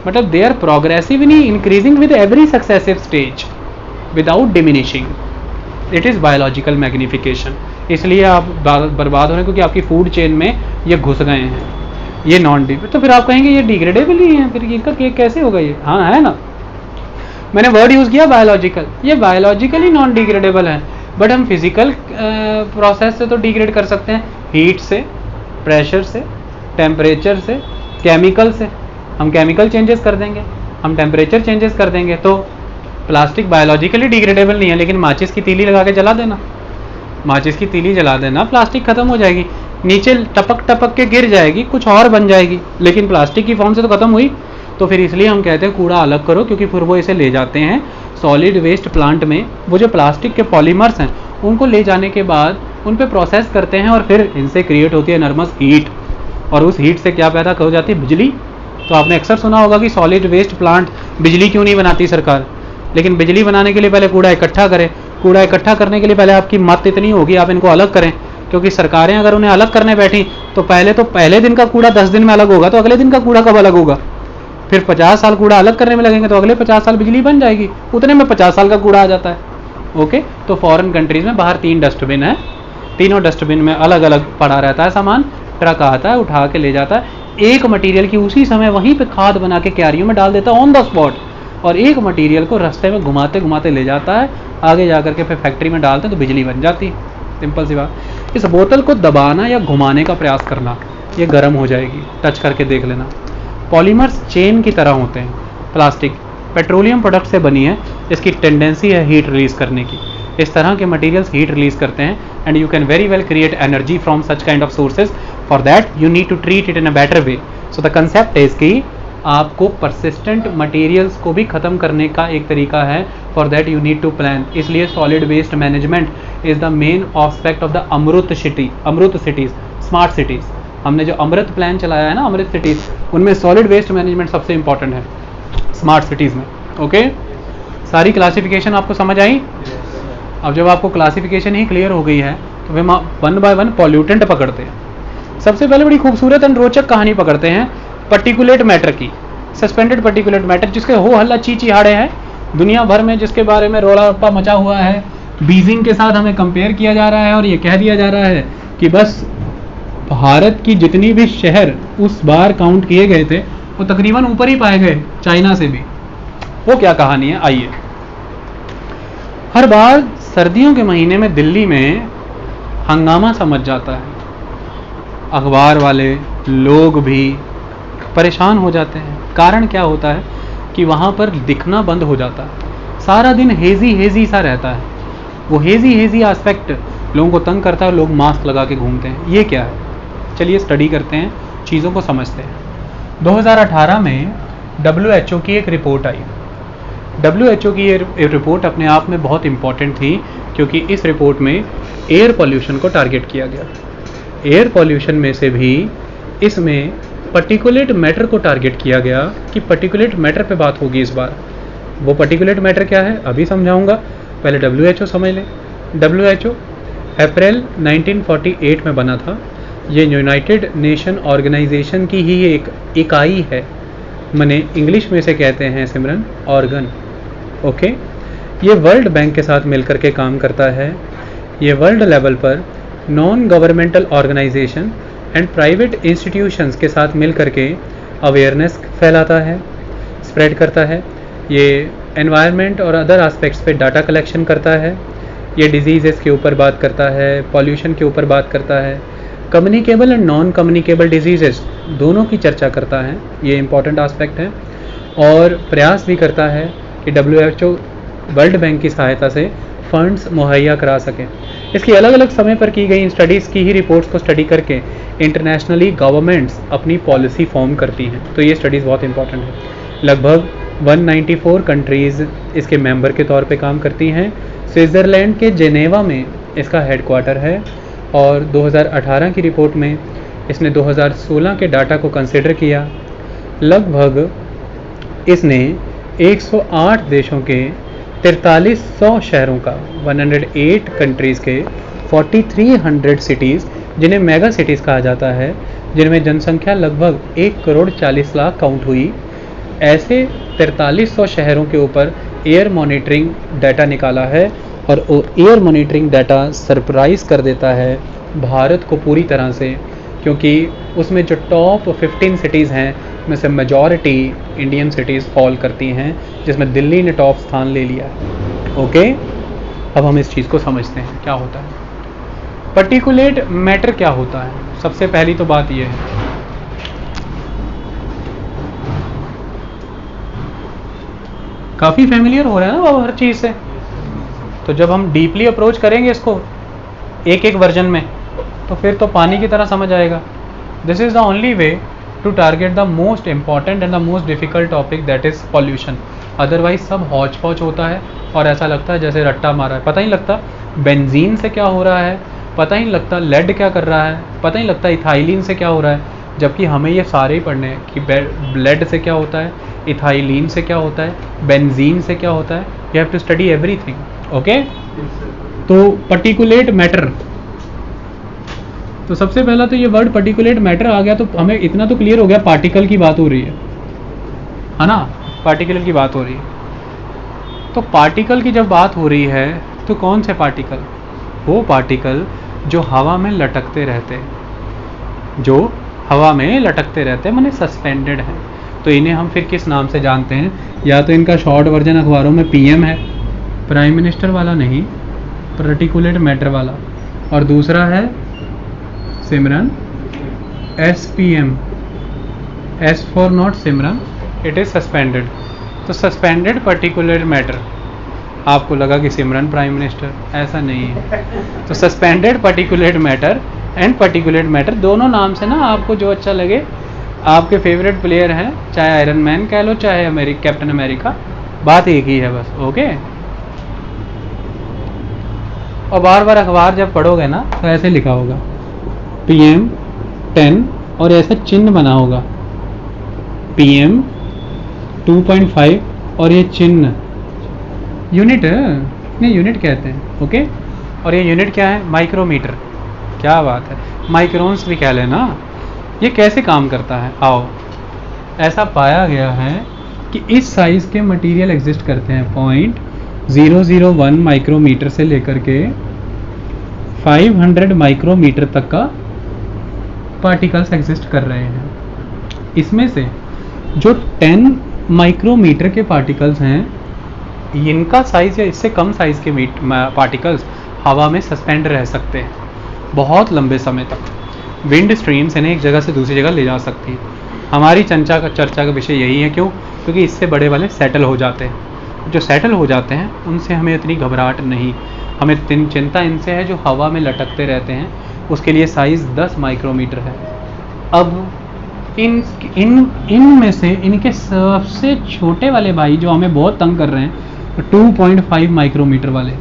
मतलब they are progressively increasing with every successive stage without diminishing. It is biological magnification. इसलिए आप बर्बाद हो रहे हैं क्योंकि आपकी फूड चेन में ये घुस गए हैं, ये नॉन डिग्रेडेबल। तो फिर आप कहेंगे ये डिग्रेडेबल ही है, फिर इनका कैसे होगा ये? हाँ है ना, मैंने वर्ड यूज़ किया बायोलॉजिकल, ये बायोलॉजिकली नॉन डिग्रेडेबल है, बट हम फिजिकल प्रोसेस से तो डिग्रेड कर सकते हैं, हीट से, प्रेशर से, टेम्परेचर से, केमिकल से। हम केमिकल चेंजेस कर देंगे, हम टेम्परेचर चेंजेस कर देंगे। तो प्लास्टिक बायोलॉजिकली डिग्रेडेबल नहीं है, लेकिन माचिस की तीली लगा के जला देना, माचिस की तीली जला देना, प्लास्टिक खत्म हो जाएगी, नीचे टपक टपक के गिर जाएगी, कुछ और बन जाएगी, लेकिन प्लास्टिक की फॉर्म से तो खत्म हुई। तो फिर इसलिए हम कहते हैं कूड़ा अलग करो, क्योंकि फिर वो इसे ले जाते हैं सॉलिड वेस्ट प्लांट में। वो जो प्लास्टिक के पॉलीमर्स हैं उनको ले जाने के बाद उन पे प्रोसेस करते हैं और फिर इनसे क्रिएट होती है एनर्मस हीट, और उस हीट से क्या पैदा हो जाती है? बिजली। तो आपने अक्सर सुना होगा कि सॉलिड वेस्ट प्लांट बिजली क्यों नहीं बनाती सरकार, लेकिन बिजली बनाने के लिए पहले कूड़ा इकट्ठा करें। कूड़ा इकट्ठा करने के लिए पहले आपकी मत इतनी होगी आप इनको अलग करें, क्योंकि सरकारें अगर उन्हें अलग करने बैठी तो पहले दिन का कूड़ा 10 दिन में अलग होगा, तो अगले दिन का कूड़ा कब अलग होगा? फिर 50 साल कूड़ा अलग करने में लगेंगे, तो अगले 50 साल बिजली बन जाएगी, उतने में 50 साल का कूड़ा आ जाता है। ओके, तो फॉरेन कंट्रीज में बाहर 3 डस्टबिन है, तीनों डस्टबिन में अलग अलग पड़ा रहता है सामान, ट्रक आता है उठा के ले जाता है, एक मटेरियल की उसी समय वहीं पे खाद बना के क्यारियों में डाल देता है ऑन द स्पॉट, और एक मटेरियल को रास्ते में घुमाते घुमाते ले जाता है, आगे जा करके फिर फैक्ट्री में डालते हैं तो बिजली बन जाती है। सिंपल सी बात। इस बोतल को दबाना या घुमाने का प्रयास करना, ये गर्म हो जाएगी, टच करके देख लेना। पॉलीमर्स चेन की तरह होते हैं। प्लास्टिक पेट्रोलियम प्रोडक्ट से बनी है, इसकी टेंडेंसी है हीट रिलीज करने की। इस तरह के मटेरियल्स हीट रिलीज करते हैं, and you can very well create energy from such kind of sources. For that you need to treat it in a better way. So the concept is कि आपको persistent materials को भी ख़त्म करने का एक तरीका है। For that you need to plan. इसलिए solid waste management is the main aspect of the Amrut cities, smart cities. हमने जो अमृत प्लान चलाया है ना, अमृत सिटीज़, उनमें सॉलिड वेस्ट मैनेजमेंट सबसे इंपॉर्टेंट है स्मार्ट सिटीज़ में। ओके, सारी क्लासिफिकेशन आपको समझ आई? अब जब आपको क्लासिफिकेशन ही क्लियर हो गई है तो फिर हम 1 बाय 1 पॉल्यूटेंट पकड़ते हैं। सबसे पहले बड़ी खूबसूरत एंड रोचक कहानी पकड़ते हैं पर्टिकुलेट मैटर की, सस्पेंडेड पर्टिकुलेट मैटर, जिसके हो हल्ला चीहाड़े हैं दुनिया भर में, जिसके बारे में रोला रप्पा मचा हुआ है। बीजिंग के साथ हमें कंपेयर किया जा रहा है और ये कह दिया जा रहा है कि बस भारत की जितनी भी शहर उस बार काउंट किए गए थे वो तकरीबन ऊपर ही पाए गए चाइना से भी। वो क्या कहानी है, आइए। हर बार सर्दियों के महीने में दिल्ली में हंगामा सा मच जाता है, अखबार वाले लोग भी परेशान हो जाते हैं। कारण क्या होता है कि वहाँ पर दिखना बंद हो जाता है, सारा दिन हेजी सा रहता है। वो हेजी एस्पेक्ट लोगों को तंग करता है, लोग मास्क लगा के घूमते हैं। ये क्या है, चलिए स्टडी करते हैं, चीज़ों को समझते हैं। 2018 में WHO की एक रिपोर्ट आई। WHO की ये रिपोर्ट अपने आप में बहुत इम्पॉर्टेंट थी, क्योंकि इस रिपोर्ट में एयर पॉल्यूशन को टारगेट किया गया। एयर पॉल्यूशन में से भी इसमें पर्टिकुलेट मैटर को टारगेट किया गया कि पर्टिकुलेट मैटर पे बात होगी इस बार। वो पर्टिकुलेट मैटर क्या है अभी समझाऊंगा, पहले WHO समझ लें। WHO अप्रैल 1948 में बना था। ये यूनाइटेड नेशन ऑर्गेनाइजेशन की ही एक इकाई है, माने इंग्लिश में से कहते हैं सिमरन ऑर्गन। ओके, ये वर्ल्ड बैंक के साथ मिलकर के काम करता है। ये वर्ल्ड लेवल पर non governmental organisation and private institutions के साथ मिल करके अवेयरनेस फैलाता है, स्प्रेड करता है। ये एनवायरनमेंट और अदर एस्पेक्ट्स पे डाटा कलेक्शन करता है। ये डिजीज़ के ऊपर बात करता है, पॉल्यूशन के ऊपर बात करता है, communicable and non communicable disease दोनों की चर्चा करता है। ये इंपॉर्टेंट एस्पेक्ट है। और प्रयास भी करता है कि WHO वर्ल्ड बैंक की सहायता से फंड्स मुहैया करा सके। इसकी अलग अलग समय पर की गई स्टडीज़ की ही रिपोर्ट्स को स्टडी करके इंटरनेशनली गवर्नमेंट्स अपनी पॉलिसी फॉर्म करती हैं। तो ये स्टडीज़ बहुत इंपॉर्टेंट है। लगभग 194 कंट्रीज़ इसके मेंबर के तौर पे काम करती हैं। स्विट्ज़रलैंड के जेनेवा में इसका हेडक्वार्टर है। और 2018 की रिपोर्ट में इसने 2016 के डाटा को कंसिडर किया। लगभग इसने 108 देशों के 4300 शहरों का, 108 कंट्रीज़ के 4300 सिटीज़, जिन्हें मेगा सिटीज़ कहा जाता है, जिनमें जनसंख्या लगभग 1 करोड़ 40 लाख काउंट हुई, ऐसे 4300 शहरों के ऊपर एयर मॉनिटरिंग डाटा निकाला है। और एयर मॉनिटरिंग डाटा सरप्राइज कर देता है भारत को पूरी तरह से, क्योंकि उसमें जो टॉप 15 सिटीज़ हैं में से मेजॉरिटी इंडियन सिटीज़ फॉल करती हैं, जिसमें दिल्ली ने टॉप स्थान ले लिया है। ओके, अब हम इस चीज़ को समझते हैं क्या होता है। पर्टिकुलेट मैटर क्या होता है? सबसे पहली तो बात यह है, काफ़ी फेमिलियर हो रहा है ना बाबा हर चीज़ से, तो जब हम डीपली अप्रोच करेंगे इसको एक एक वर्जन में, तो फिर तो पानी की तरह समझ आएगा। This is the only way to target the most important and the most difficult topic, that is pollution. Otherwise सब हौच पौच होता है और ऐसा लगता है जैसे रट्टा मारा है, पता ही लगता बेंजीन से क्या हो रहा है, पता ही लगता लेड क्या कर रहा है, पता ही लगता इथाइलिन से क्या हो रहा है। जबकि हमें ये सारे ही पढ़ने हैं कि लेड से क्या होता है, इथाइलिन से क्या होता है, बेंजीन से क्या होता है। You have to study everything. Okay, तो पर्टिकुलेट मैटर, तो सबसे पहला तो ये वर्ड पर्टिकुलेट मैटर आ गया, तो हमें इतना तो क्लियर हो गया पार्टिकल की बात हो रही है ना, पार्टिकल की बात हो रही है। तो पार्टिकल की जब बात हो रही है तो कौन से पार्टिकल? वो पार्टिकल जो हवा में लटकते रहते हैं, जो हवा में लटकते रहते हैं, माने सस्पेंडेड हैं। तो इन्हें हम फिर किस नाम से जानते हैं? या तो इनका शॉर्ट वर्जन अखबारों में पीएम है, प्राइम मिनिस्टर वाला नहीं, पर्टिकुलेट मैटर वाला, और दूसरा है सिमरन, SPM, S for not Simran, it is suspended. तो सस्पेंडेड पर्टिकुलेट मैटर, आपको लगा कि सिमरन प्राइम मिनिस्टर, ऐसा नहीं है। तो suspended particulate matter and particulate matter दोनों नाम से ना आपको जो अच्छा लगे, आपके फेवरेट प्लेयर हैं, चाहे आयरन मैन कह लो चाहे कैप्टन अमेरिका, बात एक ही है बस। ओके, और बार बार अखबार जब पढ़ोगे ना तो ऐसे लिखा होगा PM 10 और ऐसा चिन्ह बना होगा PM 2.5 और ये चिन्ह यूनिट नहीं, यूनिट कहते हैं। ओके, और ये यूनिट क्या है? माइक्रोमीटर। क्या बात है, माइक्रोन्स भी कह लेना। ये कैसे काम करता है? आओ, ऐसा पाया गया है कि इस साइज़ के मटेरियल एग्जिस्ट करते हैं 0.001 माइक्रोमीटर से लेकर के 500 माइक्रोमीटर तक का पार्टिकल्स एग्जिस्ट कर रहे हैं। इसमें से जो 10 माइक्रोमीटर के पार्टिकल्स हैं, इनका साइज़ या इससे कम साइज़ के पार्टिकल्स हवा में सस्पेंड रह सकते हैं बहुत लंबे समय तक। विंड स्ट्रीम्स इन्हें एक जगह से दूसरी जगह ले जा सकती है। हमारी चर्चा का विषय यही है। क्यों? क्योंकि इससे बड़े वाले सेटल हो जाते हैं। जो सेटल हो जाते हैं उनसे हमें इतनी घबराहट नहीं, हमें चिंता इनसे है जो हवा में लटकते रहते हैं, उसके लिए साइज़ 10 माइक्रोमीटर है। अब इन में से इनके सबसे छोटे वाले भाई जो हमें बहुत तंग कर रहे हैं, 2.5 माइक्रोमीटर वाले,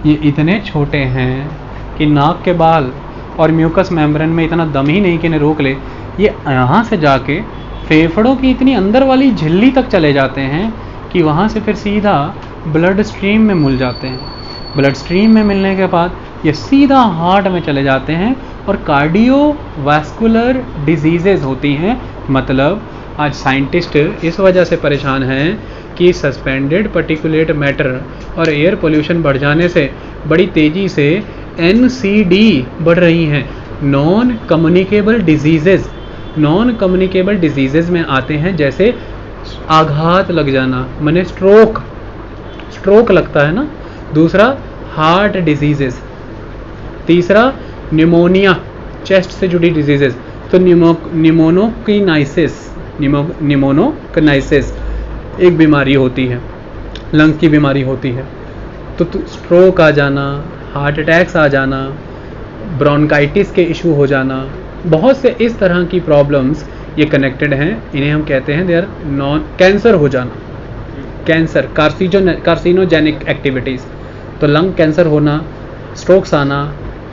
ये इतने छोटे हैं कि नाक के बाल और म्यूकस मेम्ब्रेन में इतना दम ही नहीं कि इन्हें रोक ले। ये यहाँ से जाके फेफड़ों की इतनी अंदर वाली झिल्ली तक चले जाते हैं कि वहाँ से फिर सीधा ब्लड स्ट्रीम में मिल जाते हैं। ब्लड स्ट्रीम में मिलने के बाद ये सीधा हार्ट में चले जाते हैं और कार्डियोवास्कुलर डिजीज़ेज़ होती हैं। मतलब आज साइंटिस्ट इस वजह से परेशान हैं कि सस्पेंडेड पर्टिकुलेट मैटर और एयर पोल्यूशन बढ़ जाने से बड़ी तेज़ी से NCD बढ़ रही हैं, non communicable diseases. Non communicable diseases में आते हैं जैसे आघात लग जाना, माने स्ट्रोक लगता है ना, दूसरा हार्ट डिजीज़ेज़, तीसरा निमोनिया, चेस्ट से जुड़ी डिजीज़ेज़, तो निमोनोकाइनेसिस एक बीमारी होती है, लंग की बीमारी होती है। तो स्ट्रोक आ जाना, हार्ट अटैक्स आ जाना, ब्रोंकाइटिस के इशू हो जाना, बहुत से इस तरह की प्रॉब्लम्स ये कनेक्टेड हैं। इन्हें हम कहते हैं देयर नॉन कैंसर हो जाना, कैंसर, कार्सिनोजेनिक एक्टिविटीज़। तो लंग कैंसर होना, स्ट्रोक्स आना,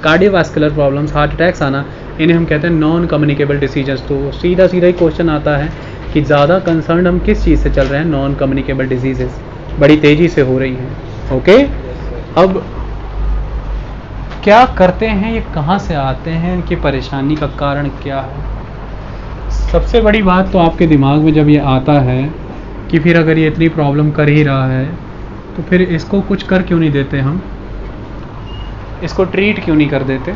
कार्डियोवास्कुलर प्रॉब्लम्स, हार्ट अटैक्स आना, इन्हें हम कहते हैं नॉन कम्युनिकेबल डिसीजेस। तो सीधा ही क्वेश्चन आता है कि ज़्यादा कंसर्न हम किस चीज़ से चल रहे हैं? नॉन कम्युनिकेबल डिजीजेस बड़ी तेज़ी से हो रही हैं। ओके, अब क्या करते हैं, ये कहाँ से आते हैं, इनकी परेशानी का कारण क्या है? सबसे बड़ी बात तो आपके दिमाग में जब ये आता है कि फिर अगर ये इतनी प्रॉब्लम कर ही रहा है तो फिर इसको कुछ कर क्यों नहीं देते हम? इसको ट्रीट क्यों नहीं कर देते,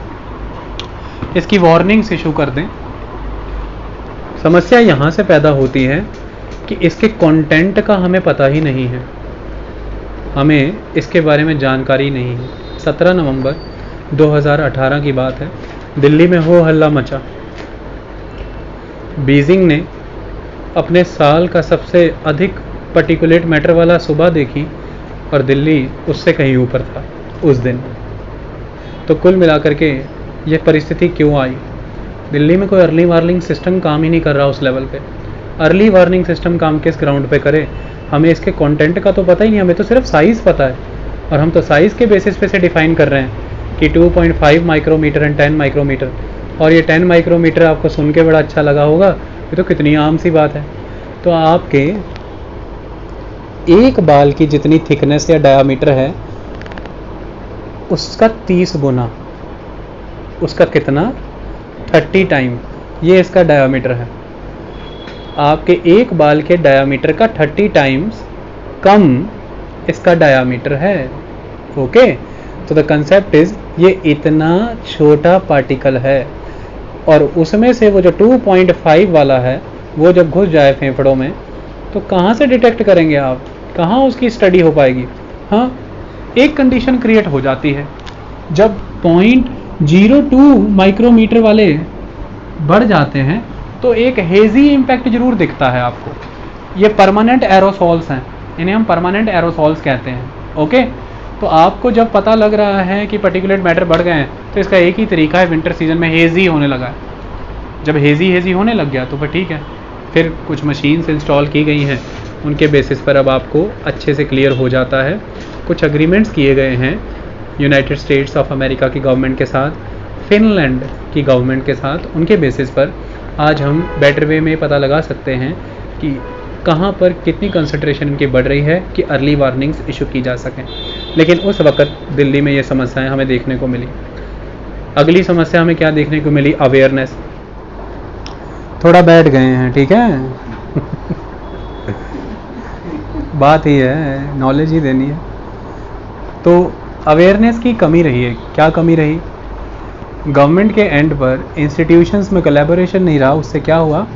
इसकी वार्निंग्स इशू कर दें। समस्या यहाँ से पैदा होती है कि इसके कंटेंट का हमें पता ही नहीं है, हमें इसके बारे में जानकारी नहीं है। 17 नवंबर 2018 की बात है, दिल्ली में हो हल्ला मचा। बीजिंग ने अपने साल का सबसे अधिक पार्टिकुलेट मैटर वाला सुबह देखी और दिल्ली उससे कहीं ऊपर था उस दिन। तो कुल मिलाकर के ये परिस्थिति क्यों आई? दिल्ली में कोई अर्ली वार्निंग सिस्टम काम ही नहीं कर रहा उस लेवल पे। अर्ली वार्निंग सिस्टम काम किस ग्राउंड पे करे? हमें इसके कंटेंट का तो पता ही नहीं, हमें तो सिर्फ साइज़ पता है, और हम तो साइज़ के बेसिस पे से डिफाइन कर रहे हैं कि 2.5 माइक्रोमीटर एंड 10 माइक्रोमीटर। और ये 10 माइक्रोमीटर आपको सुन के बड़ा अच्छा लगा होगा, ये तो कितनी आम सी बात है। तो आपके एक बाल की जितनी थिकनेस या डायामीटर है उसका 30 गुना, उसका कितना 30 टाइम ये इसका डायामीटर है। आपके एक बाल के डायामीटर का 30 टाइम्स कम इसका डायामीटर है। ओके, तो द कंसेप्ट इज ये इतना छोटा पार्टिकल है, और उसमें से वो जो 2.5 वाला है वो जब घुस जाए फेफड़ों में तो कहाँ से डिटेक्ट करेंगे आप, कहाँ उसकी स्टडी हो पाएगी? हाँ, एक कंडीशन क्रिएट हो जाती है, जब 0.02 माइक्रोमीटर वाले बढ़ जाते हैं तो एक हेजी इम्पैक्ट जरूर दिखता है आपको। ये परमानेंट एरोसॉल्स हैं, इन्हें हम परमानेंट एरोसॉल्स कहते हैं। ओके, तो आपको जब पता लग रहा है कि पार्टिकुलेट मैटर बढ़ गए हैं तो इसका एक ही तरीका है, विंटर सीजन में हेजी होने लगा है। जब हेजी होने लग गया तो फिर ठीक है, फिर कुछ मशीन्स इंस्टॉल की गई हैं, उनके बेसिस पर अब आपको अच्छे से क्लियर हो जाता है। कुछ अग्रीमेंट्स किए गए हैं यूनाइटेड स्टेट्स ऑफ अमेरिका की गवर्नमेंट के साथ, फिनलैंड की गवर्नमेंट के साथ, उनके बेसिस पर आज हम बेटर वे में पता लगा सकते हैं कि कहाँ पर कितनी कंसंट्रेशन इनकी बढ़ रही है कि अर्ली वार्निंग्स इशू की जा सकें। लेकिन उस वक्त दिल्ली में ये समस्याएं हमें देखने को मिली। अगली समस्या हमें क्या देखने को मिली? अवेयरनेस। थोड़ा बैठ गए हैं, ठीक है बात ही है, नॉलेज ही देनी है। तो अवेयरनेस की कमी रही है। क्या कमी रही? गवर्नमेंट के एंड पर इंस्टीट्यूशंस में कोलैबोरेशन नहीं रहा। उससे क्या हुआ?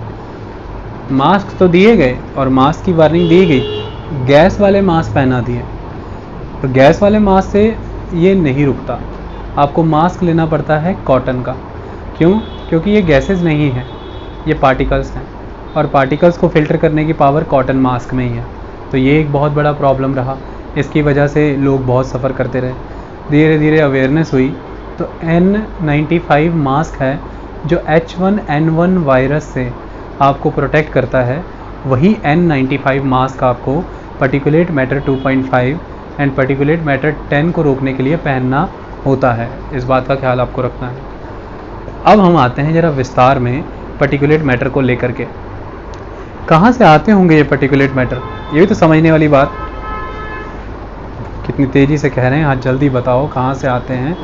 मास्क तो दिए गए और मास्क की वार्निंग दी गई, गैस वाले मास्क पहना दिए। तो गैस वाले मास्क से ये नहीं रुकता, आपको मास्क लेना पड़ता है कॉटन का। क्यों? क्योंकि ये गैसेस नहीं है, ये पार्टिकल्स हैं, और पार्टिकल्स को फिल्टर करने की पावर कॉटन मास्क में ही है। तो ये एक बहुत बड़ा प्रॉब्लम रहा, इसकी वजह से लोग बहुत सफ़र करते रहे। धीरे धीरे अवेयरनेस हुई तो N95 मास्क है जो H1N1 वायरस से आपको प्रोटेक्ट करता है, वही N95 मास्क आपको particulate matter 2.5 and particulate matter 10 को रोकने के लिए पहनना होता है। इस बात का ख्याल आपको रखना है। अब हम आते हैं ज़रा विस्तार में पार्टिकुलेट मैटर को लेकर के। कहाँ से आते होंगे ये पार्टिकुलेट मैटर? ये भी तो समझने वाली बात। कितनी तेज़ी से कह रहे हैं, आज जल्दी बताओ कहाँ से आते हैं,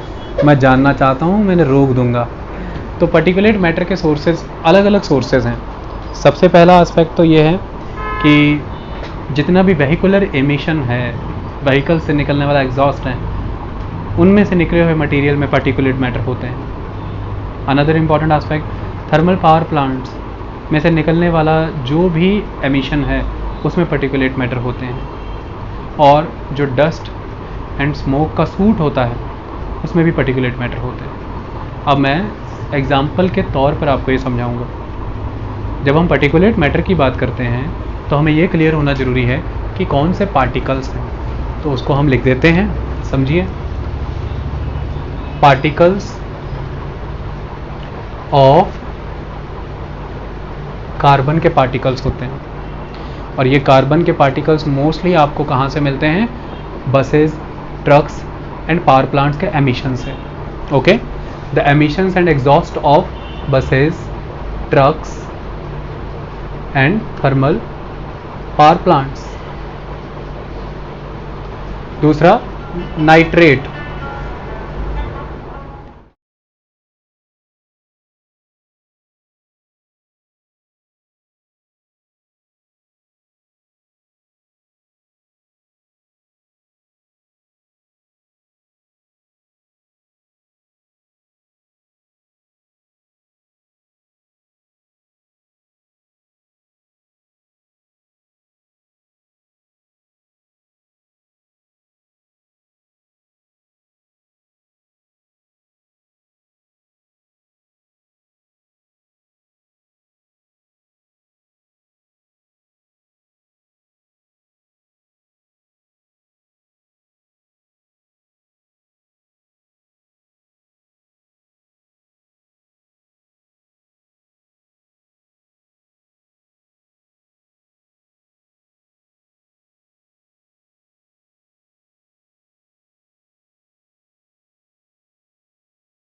मैं जानना चाहता हूँ, मैंने रोक दूंगा। तो पार्टिकुलेट मैटर के सोर्सेज अलग अलग सोर्सेज हैं। सबसे पहला एस्पेक्ट तो ये है कि जितना भी वेहिकुलर एमिशन है, व्हीकल से निकलने वाला एग्जॉस्ट है, उनमें से निकले हुए मटेरियल में पार्टिकुलेट मैटर होते हैं। Another important aspect, thermal power plants में से निकलने वाला जो भी एमिशन है उसमें पार्टिकुलेट मैटर होते हैं। और जो डस्ट एंड स्मोक का सूट होता है उसमें भी पार्टिकुलेट मैटर होते हैं। अब मैं एग्जाम्पल के तौर पर आपको ये समझाऊंगा। जब हम पार्टिकुलेट मैटर की बात करते हैं तो हमें ये क्लियर होना ज़रूरी है कि कौन से पार्टिकल्स हैं। तो उसको हम लिख देते हैं, समझिए। पार्टिकल्स ऑफ कार्बन के पार्टिकल्स होते हैं, और ये कार्बन के पार्टिकल्स मोस्टली आपको कहाँ से मिलते हैं? Buses, trucks and power plants के एमिशन से। Okay, the emissions and exhaust of buses, trucks and thermal power plants. दूसरा, नाइट्रेट